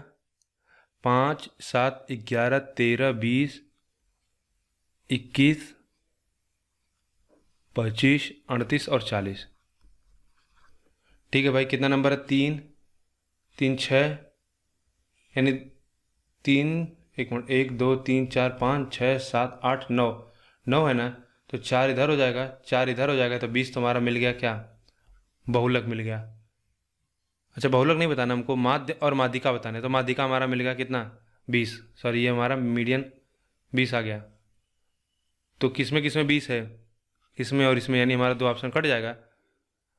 5 7 11 13 20 21 25 38 और 40। ठीक है भाई, कितना नंबर है 3 3 6, यानी 3 1 मिनट 1 2 3 4 5 6 7 8 9, 9 है ना, तो 4 इधर हो जाएगा 4 इधर हो जाएगा, तो 20 तुम्हारा मिल गया क्या बहुलक मिल गया। अच्छा बहुलक नहीं बताना हमको, माध्य और माध्यिका बताना है। तो माध्यिका हमारा मिल गया कितना 20, सॉरी ये हमारा मीडियन 20 आ गया। तो किसमें 20 है, इसमें और इसमें, यानी हमारा 2 ऑप्शन कट जाएगा।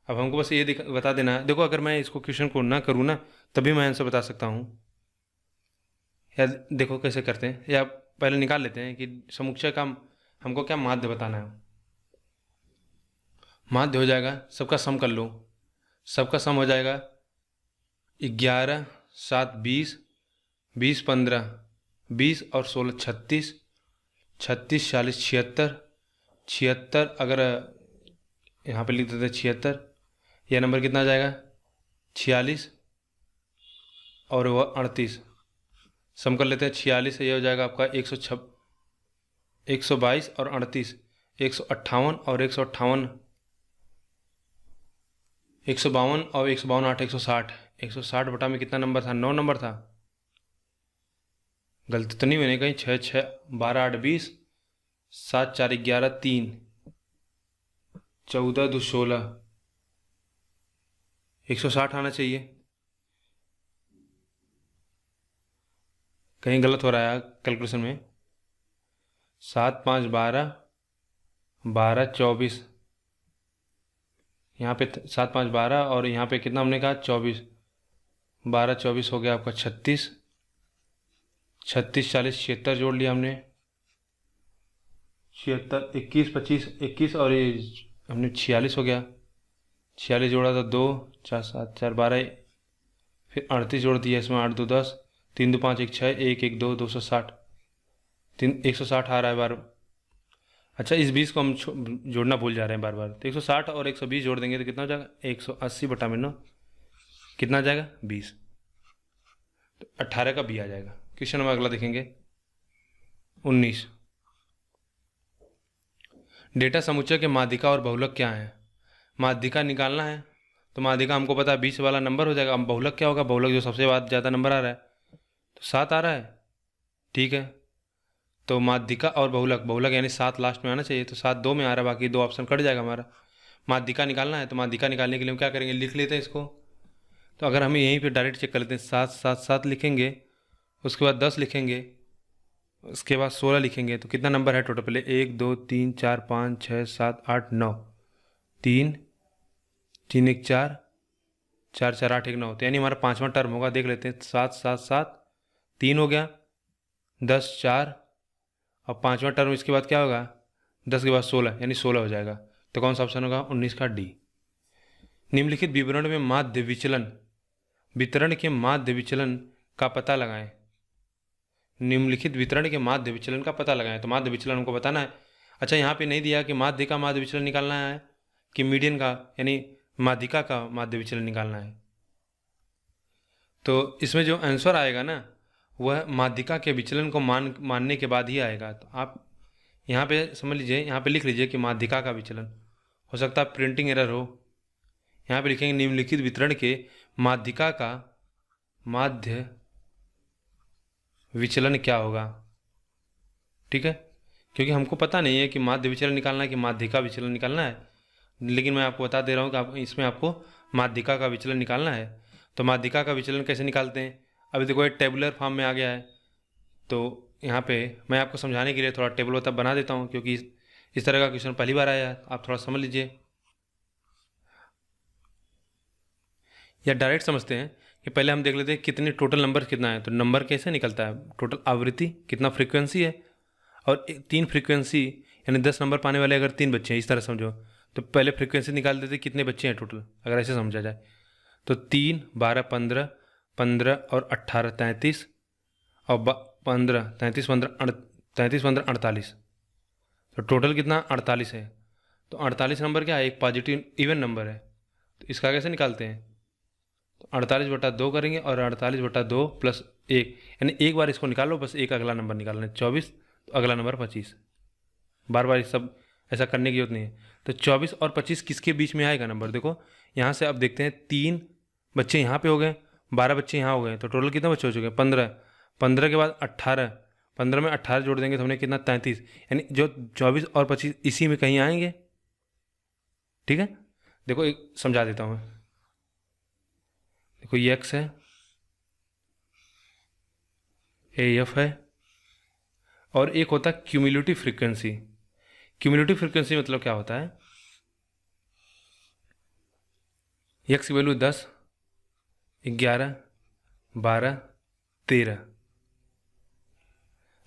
अब हमको बस ये बता देना है। देखो अगर मैं इसको क्वेश्चन को ना करूँ ना, तभी मैं आंसर बता सकता हूँ। या देखो कैसे करते हैं, या पहले निकाल लेते हैं कि समुच्चय का हमको क्या माध्य बताना है। माध्य हो जाएगा, सबका सम कर लो, सबका सम हो जाएगा 11 7 20, 20 15 20 और 16 36, 36 40 76, 76 अगर यहाँ पे लिख देते 76, यह नंबर कितना आ जाएगा 46 और वह 38। सम कर लेते हैं 46 से, यह हो जाएगा आपका 122 और 38 158 और 158 152 और 152 8 160, 160 बटा में कितना नंबर था 9 नंबर था। गलती तो नहीं मैंने कहीं 6 6 12 8 20, 7 4 11 3, 14 2 16, 160 आना चाहिए। कहीं गलत हो रहा है कैलकुलेशन में। 7 5 12, 12 24, यहाँ पे 7 5 12 और यहाँ पे कितना हमने कहा 24, 12 24 हो गया आपका 36, 36 40 76 जोड़ लिया हमने, 76 21 25 21 और ये हमने 46 हो गया, 46 जोड़ा था 2 4 7 4 12, फिर 38 जोड़ दिया इसमें 8 2 10, 3 2 5 1 6 1 1 2 260, 160 आ रहा है बार। अच्छा इस 20 को हम जोड़ना भूल जा रहे हैं बार बार, तो 160 और 120 जोड़ देंगे तो कितना हो जाएगा 180 बटा में 9 कितना आ जाएगा 20, तो 18 का बी आ जाएगा। क्वेश्चन नंबर अगला देखेंगे 19। डेटा समुच्चय के माध्यिका और बहुलक क्या है। माध्यिका निकालना है तो माध्यिका हमको पता है 20 वाला नंबर हो जाएगा। अब बहुलक क्या होगा, बहुलक जो सबसे ज़्यादा नंबर आ रहा है तो 7 आ रहा है, ठीक है। तो माध्यिका और बहुलक, बहुलक यानी 7 लास्ट में आना चाहिए, तो 7 2 में आ रहा है, बाकी 2 ऑप्शन कट जाएगा हमारा। माध्यिका निकालना है तो माध्यिका निकालने के लिए हम क्या करेंगे, लिख लेते हैं इसको। तो अगर हम यहीं पे डायरेक्ट चेक कर लेते हैं, 7 7 7 लिखेंगे, उसके बाद 10 लिखेंगे, उसके बाद 16 लिखेंगे, तो कितना नंबर है टोटल, पहले 1 2 3 4 5 6 7 8 9, 3 3 1 4 4 4 8 1 9, तो यानी हमारा 5वां टर्म होगा। देख लेते हैं 7 7 7 3 हो गया, 10 4 और 5वां टर्म इसके बाद क्या होगा 10 के बाद 16 यानी 16 हो जाएगा। तो कौन सा ऑप्शन होगा 19 का डी। निम्नलिखित विवरण में माध्य विचलन, वितरण के माध्य विचलन का पता लगाएं। निम्नलिखित वितरण के माध्य विचलन का पता लगाएं, तो माध्य विचलन हमको बताना है। अच्छा यहाँ पे नहीं दिया कि माध्य का माध्य विचलन निकालना है कि मीडियन का यानी माध्यिका का माध्य विचलन निकालना है। तो इसमें जो आंसर आएगा ना वह माध्यिका के विचलन को मानने के बाद ही आएगा। तो आप यहाँ पे समझ लीजिए, यहाँ पे लिख लीजिए कि माध्यिका का विचलन, हो सकता है प्रिंटिंग एरर हो। यहाँ पे लिखेंगे निम्नलिखित वितरण के माध्यिका का माध्य विचलन क्या होगा, ठीक है। क्योंकि हमको पता नहीं है कि माध्य विचलन निकालना है कि माध्यिका विचलन निकालना है, लेकिन मैं आपको बता दे रहा हूँ कि इसमें आपको माध्यिका का विचलन निकालना है। तो माध्यिका का विचलन कैसे निकालते हैं, अभी देखो ये टेबुलर फॉर्म में आ गया है। तो यहाँ पे मैं आपको समझाने के लिए थोड़ा टेबल बना देता हूँ, क्योंकि इस तरह का क्वेश्चन पहली बार आया है, आप थोड़ा समझ लीजिए। या डायरेक्ट समझते हैं कि पहले हम देख लेते हैं कितने टोटल नंबर कितना है। तो नंबर कैसे निकलता है, टोटल आवृत्ति कितना फ्रीक्वेंसी है, और 3 फ्रीक्वेंसी यानी 10 नंबर पाने वाले अगर 3 बच्चे हैं, इस तरह समझो। तो पहले फ्रीक्वेंसी निकाल देते कितने बच्चे हैं टोटल, अगर ऐसे समझा जाए तो 3 12 15 15 और 18 33 और 15 33 15 33 15 48, तो टोटल कितना 48 है। तो 48 नंबर क्या है, एक पॉजिटिव इवन नंबर है। तो इसका कैसे निकालते हैं, तो 48 बटा 2 करेंगे और 48 बटा 2 प्लस 1 यानी एक बार इसको निकालो, बस एक अगला नंबर निकालना है 24, तो अगला नंबर 25। बार बार सब ऐसा करने की जरूरत नहीं है। तो 24 और 25 किसके बीच में आएगा नंबर, देखो यहाँ से अब देखते हैं 3 बच्चे यहाँ पे हो गए, 12 बच्चे यहाँ हो गए, तो टोटल कितने बच्चे हो चुके हैं 15। 15 के बाद 18, 15 में 18 जोड़ देंगे तो हमने कितना 33, यानी जो 24 और 25 इसी में कहीं आएंगे, ठीक है। देखो एक समझा देता हूँ मैं, देखो ये एक्स है, ये एफ है, और एक होता है क्यूमुलेटिव फ्रीक्वेंसी। क्यूमुलेटिव फ्रीक्वेंसी मतलब क्या होता है, एक्स की वैल्यू 10 11 12 13,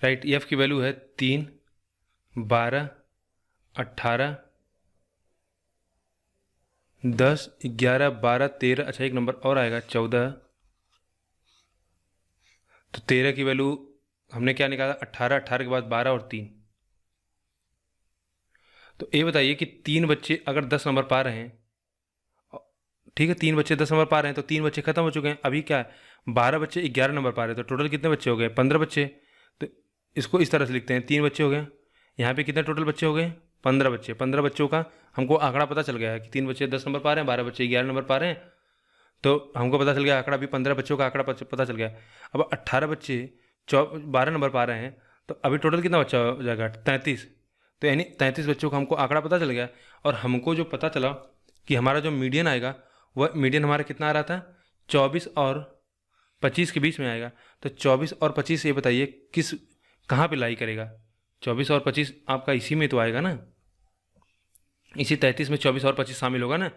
राइट। एफ की वैल्यू है 3 12 18 10, 11, 12, 13, अच्छा एक नंबर और आएगा 14। तो 13 की वैल्यू हमने क्या निकाला, 18, 18 के बाद 12 और 3। तो ये बताइए कि 3 बच्चे अगर 10 नंबर पा रहे हैं, ठीक है 3 बच्चे 10 नंबर पा रहे हैं तो 3 बच्चे खत्म हो चुके हैं। अभी क्या है 12 बच्चे 11 नंबर पा रहे हैं, तो टोटल कितने बच्चे हो गए, 15 बच्चे। तो इसको इस तरह से लिखते हैं, 3 बच्चे हो गए, यहाँ पे कितने टोटल बच्चे हो गए, 15 बच्चे। 15 बच्चों का हमको आंकड़ा पता चल गया है कि 3 बच्चे 10 नंबर पा रहे हैं, 12 बच्चे 11 नंबर पा रहे हैं। तो हमको पता चल गया आंकड़ा, अभी 15 बच्चों का आंकड़ा पता चल गया। अब 18 बच्चे 12 नंबर पा रहे हैं, तो अभी टोटल कितना बच्चा हो जाएगा, 33। तो यानी 33 बच्चों का हमको आंकड़ा पता चल गया। और हमको जो पता चला कि हमारा जो मीडियन आएगा, वह मीडियन हमारा कितना आ रहा था, 24 और 25 के बीच में आएगा। तो 24 और 25 ये बताइए किस कहाँ पे लाई करेगा, 24 और 25 आपका इसी में तो आएगा ना, इसी 33 में 24 और 25 शामिल होगा ना।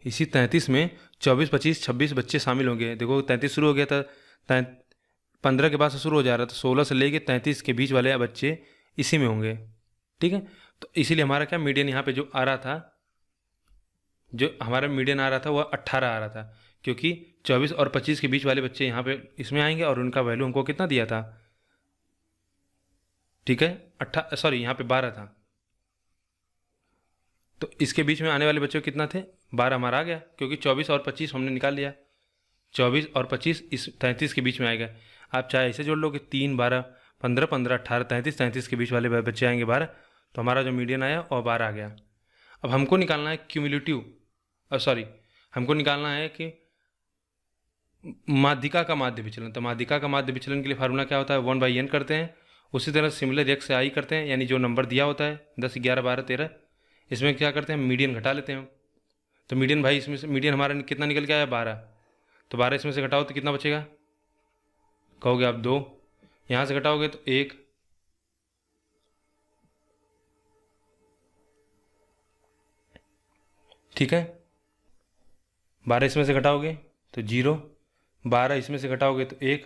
इसी 33 में 24, 25, 26 बच्चे शामिल होंगे। देखो 33 शुरू हो गया था, 15 के बाद से शुरू हो जा रहा था, तो 16 से लेके 33 के बीच वाले बच्चे इसी में होंगे, ठीक है। तो इसीलिए हमारा क्या मीडियन यहाँ पे जो आ रहा था, जो हमारा मीडियन आ रहा था वह 18 आ रहा था, क्योंकि 24 और 25 के बीच वाले बच्चे यहाँ पे इसमें आएंगे और उनका वैल्यू हमको कितना दिया था, ठीक है यहाँ पे 12 था। तो इसके बीच में आने वाले बच्चे कितना थे, 12 हमारा आ गया, क्योंकि 24 और 25 हमने निकाल लिया। 24 और 25 इस 33 के बीच में आएगा। आप चाहे ऐसे जोड़ लो कि 3, 12, 15, 15, 18, 33, 33 के बीच वाले बच्चे आएंगे 12। तो हमारा जो मीडियन आया और 12 आ गया। अब हमको निकालना है क्यूमुलेटिव, हमको निकालना है कि माध्यिका का माध्य विचलन। तो माध्यिका का माध्य विचलन के लिए फार्मूला क्या होता है, 1/n करते हैं। उसी तरह सिमिलर x से i करते हैं, यानी जो नंबर दिया होता है 10, 11, 12, 13, इसमें क्या करते हैं, मीडियन घटा लेते हैं। तो मीडियन भाई इसमें से मीडियन हमारा कितना निकल के आया, 12। तो 12 इसमें से घटाओ तो कितना बचेगा, कहोगे आप 2, यहाँ से घटाओगे तो 1, ठीक है। 12 इसमें से घटाओगे तो 0, 12 इसमें से घटाओगे तो 1,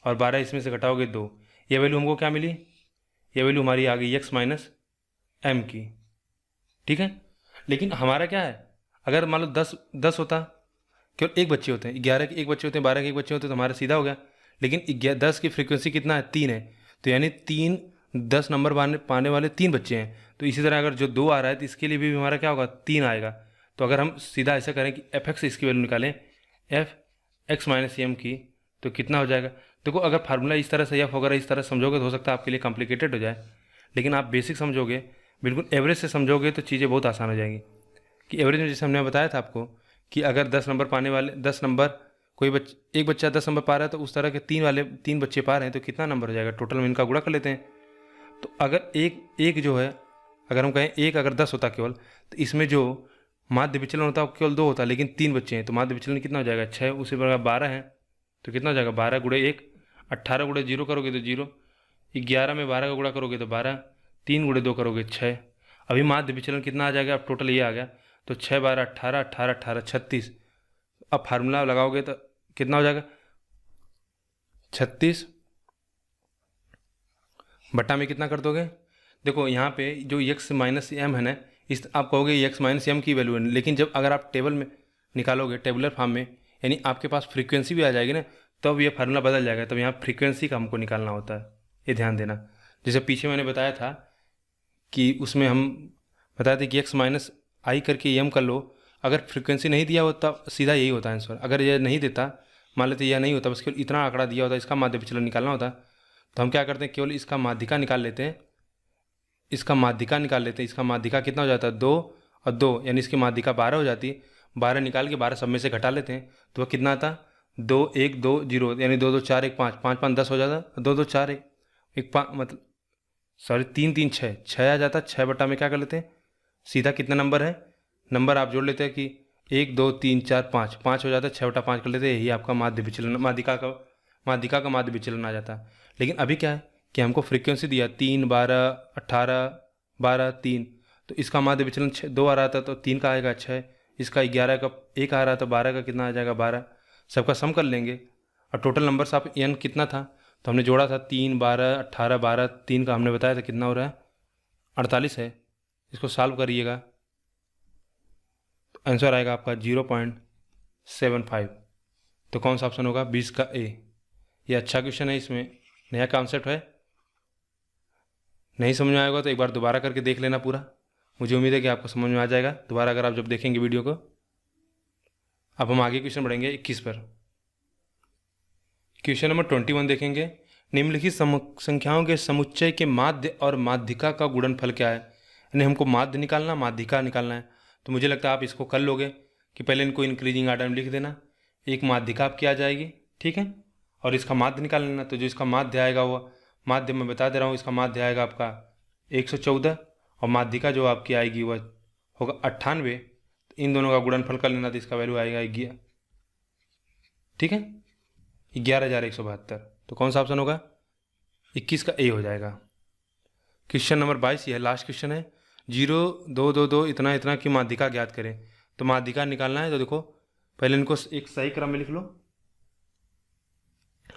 और 12 इसमें से घटाओगे 2। ये वैल्यू हमको क्या मिली, ये वैल्यू हमारी आ गई x माइनस एम की, ठीक है। लेकिन हमारा क्या है, अगर मान लो 10 होता, केवल एक बच्चे होते हैं, 11 के एक बच्चे होते हैं, 12 के एक बच्चे होते हैं, तो हमारा सीधा हो गया। लेकिन 10 की फ्रीक्वेंसी कितना है, 3 है। तो यानी 10 नंबर पाने वाले 3 बच्चे हैं। तो इसी तरह अगर जो 2 आ रहा है तो इसके लिए भी हमारा क्या होगा, 3 आएगा। तो अगर हम सीधा ऐसा करें कि f(x) इसकी वैल्यू निकालें, f(x माइनस एम) की, तो कितना हो जाएगा। देखो अगर फार्मूला इस तरह से या वगैरह इस तरह समझोगे तो हो सकता है आपके लिए कॉम्प्लिकेटेड हो जाए, लेकिन आप बेसिक समझोगे, बिल्कुल एवरेज से समझोगे तो चीज़ें बहुत आसान हो जाएंगी। कि एवरेज में जैसे हमने बताया था आपको कि अगर 10 नंबर पाने वाले 10 नंबर एक बच्चा 10 नंबर पा रहा है, तो उस तरह के 3 बच्चे पा रहे हैं, तो कितना नंबर हो जाएगा, टोटल में इनका गुणा कर लेते हैं। तो अगर एक जो है, अगर हम कहें एक अगर 10 होता केवल, तो इसमें जो माध्य विचलन होता है वो केवल 2 होता, लेकिन 3 बच्चे हैं तो माध्य विचलन कितना हो जाएगा, 6। उसी प्रकार 12 है तो कितना हो जाएगा, 12 गुणे 1, 18 गुणे 0 करोगे तो 0, 11 में 12 का गुणा करोगे तो 12, 3 गुणे 2 करोगे 6। अभी माध्य विचलन कितना आ जाएगा, अब टोटल ये आ गया, तो 6, 12, 18, 18, 18, 36। अब फार्मूला लगाओगे तो कितना हो जाएगा, 36 बटा में कितना कर दोगे। देखो यहाँ पे जो x माइनस एम है ना, इस आप कहोगे x माइनस एम की वैल्यू है, लेकिन जब अगर आप टेबल में निकालोगे, टेबुलर फॉर्म में, यानी आपके पास फ्रीक्वेंसी भी आ जाएगी ना, तब ये फार्मूला बदल जाएगा। तब यहाँ फ्रीक्वेंसी का हमको निकालना होता है, ये ध्यान देना। जैसे पीछे मैंने बताया था कि उसमें हम बताए थे कि x माइनस आई करके एम कर लो, अगर फ्रीक्वेंसी नहीं दिया होता सीधा यही होता आंसर। अगर यह नहीं देता, मान लेते यह नहीं होता, बस केवल इतना आंकड़ा दिया होता, इसका माध्य विचलन निकालना होता, तो हम क्या करते हैं, केवल इसका माध्यिका निकाल लेते हैं, इसका माध्यिका कितना हो जाता है, 2 और 2, यानी इसकी माध्यिका 12 हो जाती है। 12 निकाल के 12 सब में से घटा लेते हैं, तो वह कितना आता, 2, 1, 2, 0, यानी 2, 2, 4, 1, 5, 5, 5, 10 हो जाता, 2, 2, 4, 1, 5, मतलब 3, 3, 6, 6 आ जाता। 6 बटा में क्या कर लेते हैं, सीधा कितना नंबर है, नंबर आप जोड़ लेते हैं कि 1, 2, 3, 4, 5, 5 हो जाता है, 6 बटा 5 कर लेते हैं, यही आपका माध्य विचलन, माध्यिका का माध्य विचलन आ जाता है। लेकिन अभी क्या है कि हमको फ्रीक्वेंसी दिया 3, 12, 18, 12, 3, तो इसका माध्य विचलन 2 आ रहा था, तो 3 का आएगा 6, इसका 11 का 1 आ रहा था, 12 का कितना आ जाएगा 12। सबका सम कर लेंगे और टोटल नंबर आप n कितना था, तो हमने जोड़ा था 3, 12, 18, 12, 3 का हमने बताया था कितना हो रहा है, 48 है। इसको सॉल्व करिएगा, तो आंसर आएगा आपका 0.75। तो कौन सा ऑप्शन होगा? 20 का ए। ये अच्छा क्वेश्चन है, इसमें नया कॉन्सेप्ट है। नहीं समझ में आएगा तो एक बार दोबारा करके देख लेना पूरा। मुझे उम्मीद है कि आपको समझ में आ जाएगा दोबारा अगर आप जब देखेंगे वीडियो को। अब हम आगे क्वेश्चन बढ़ेंगे 21 पर। क्वेश्चन नंबर 21 देखेंगे। निम्नलिखित संख्याओं के समुच्चय के माध्य और माध्यिका का गुणनफल क्या है? यानी हमको माध्य निकालना, माध्यिका निकालना है। तो मुझे लगता है आप इसको कर लोगे कि पहले इनको इंक्रीजिंग आर्डर में लिख देना। एक माध्यिका आपकी आ जाएगी, ठीक है, और इसका माध्य निकाल लेना। तो जो इसका माध्य आएगा वो माध्य मैं बता दे रहा हूँ, इसका माध्य आएगा आपका 114 और माध्यिका जो आपकी आएगी वह होगा 98। तो इन दोनों का गुणनफल कर लेना तो इसका वैल्यू आएगा 11, ठीक है, 11,172। तो कौन सा ऑप्शन होगा? 21 का ए हो जाएगा। क्वेश्चन नंबर 22 यह लास्ट क्वेश्चन है। 0, 2, 2, 2 इतना इतना की माध्यिका ज्ञात करें। तो माध्यिका निकालना है तो देखो पहले इनको एक सही क्रम में लिख लो,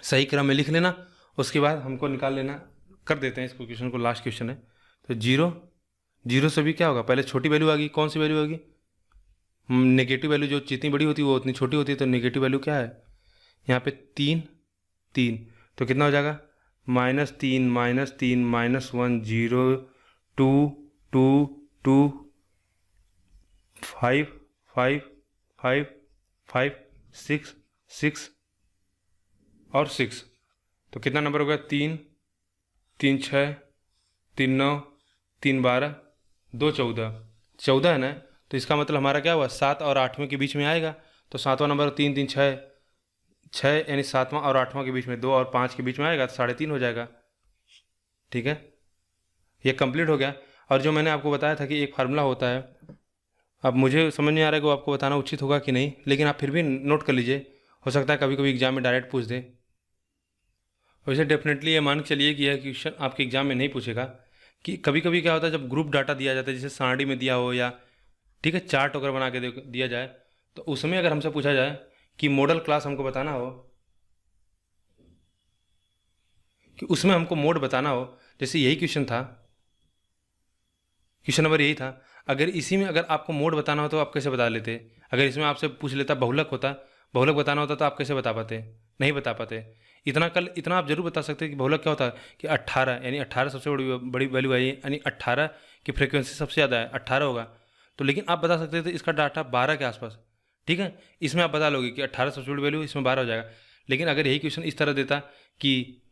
सही क्रम में लिख लेना। उसके बाद हमको निकाल लेना, कर देते हैं इसको, क्वेश्चन को, लास्ट क्वेश्चन है। तो 0 से भी क्या होगा? पहले छोटी वैल्यू आ गई, कौन सी वैल्यू होगी? नेगेटिव वैल्यू जो जितनी बड़ी होती है वो उतनी छोटी होती है। तो नेगेटिव वैल्यू क्या है यहाँ पे? 3। तो कितना हो जाएगा? -3 -3 -1 0 2 2 2 5 5 5 5 6 6 और 6। तो कितना नंबर हो गया? 3 3 6 3 9 3 12 2 14 14 है ना। तो इसका मतलब हमारा क्या हुआ? 7 और 8वें के बीच में आएगा। तो 7वां नंबर 3 3 6 6, यानी 7वां और 8वां के बीच में, 2 और 5 के बीच में आएगा तो 3.5 हो जाएगा, ठीक है। ये कंप्लीट हो गया। और जो मैंने आपको बताया था कि एक फार्मूला होता है, अब मुझे समझ नहीं आ रहा है कि वो आपको बताना उचित होगा कि नहीं, लेकिन आप फिर भी नोट कर लीजिए, हो सकता है कभी कभी एग्जाम में डायरेक्ट पूछ दे। वैसे डेफिनेटली ये मान के चलिए कि यह क्वेश्चन आपके एग्जाम में नहीं पूछेगा। कि कभी कभी क्या होता है जब ग्रुप डाटा दिया जाता है, जैसे सारणी में दिया हो या ठीक है चार्ट वगैरह बना के दिया जाए, तो उसमें अगर हमसे पूछा जाए कि मॉडल क्लास हमको बताना हो, कि उसमें हमको मोड बताना हो, जैसे यही क्वेश्चन था, क्वेश्चन नंबर यही था। अगर इसी में अगर आपको मोड बताना हो तो आप कैसे बता लेते? अगर इसमें आपसे पूछ लेता बहुलक होता, बहुलक बताना होता तो आप कैसे बता पाते? नहीं बता पाते। इतना आप जरूर बता सकते कि बहुलक क्या होता है कि 18, यानी 18 सबसे बड़ी वैल्यू आई, यानी 18 की फ्रिक्वेंसी सबसे ज़्यादा है, 18 होगा। तो लेकिन आप बता सकते थे इसका डाटा 12 के आसपास, ठीक है, इसमें आप बता लोगे कि 18 सबसे बड़ी वैल्यू, इसमें 12 हो जाएगा। लेकिन अगर यही क्वेश्चन इस तरह देता कि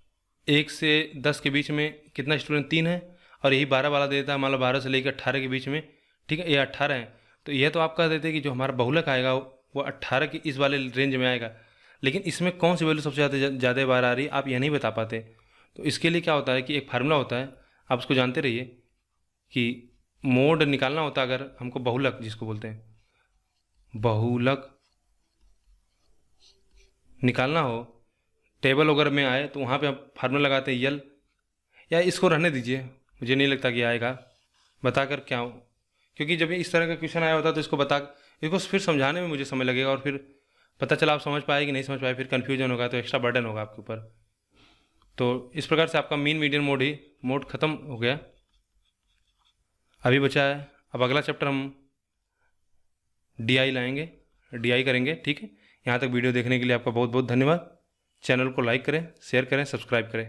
1 से 10 के बीच में कितना स्टूडेंट 3 है, और यही 12 वाला देता है, मान लो 12 से लेकर 18 के बीच में, ठीक है, ये 18 है, तो यह तो आप कह देते कि जो हमारा बहुलक आएगा वो 18 के इस वाले रेंज में आएगा। लेकिन इसमें कौन सी वैल्यू सबसे ज़्यादा बार आ रही है आप यह नहीं बता पाते। तो इसके लिए क्या होता है कि एक फार्मूला होता है, आप उसको जानते रहिए, कि मोड निकालना होता है अगर हमको बहुलक, जिसको बोलते हैं बहुलक निकालना हो, टेबल वगैरह में आए तो वहाँ पे आप फार्मूला लगाते हैं यल, या इसको रहने दीजिए, मुझे नहीं लगता कि आएगा, बताकर क्या हो, क्योंकि जब इस तरह का क्वेश्चन आया होता तो इसको फिर समझाने में मुझे समय लगेगा, और फिर पता चला आप समझ पाए कि नहीं समझ पाए, फिर कन्फ्यूजन होगा तो एक्स्ट्रा बर्डन होगा आपके ऊपर। तो इस प्रकार से आपका मीन मीडियन मोड खत्म हो गया। अभी बचा है, अब अगला चैप्टर हम DI लाएंगे, DI करेंगे, ठीक है। यहाँ तक वीडियो देखने के लिए आपका बहुत बहुत धन्यवाद। चैनल को लाइक करें, शेयर करें, सब्सक्राइब करें।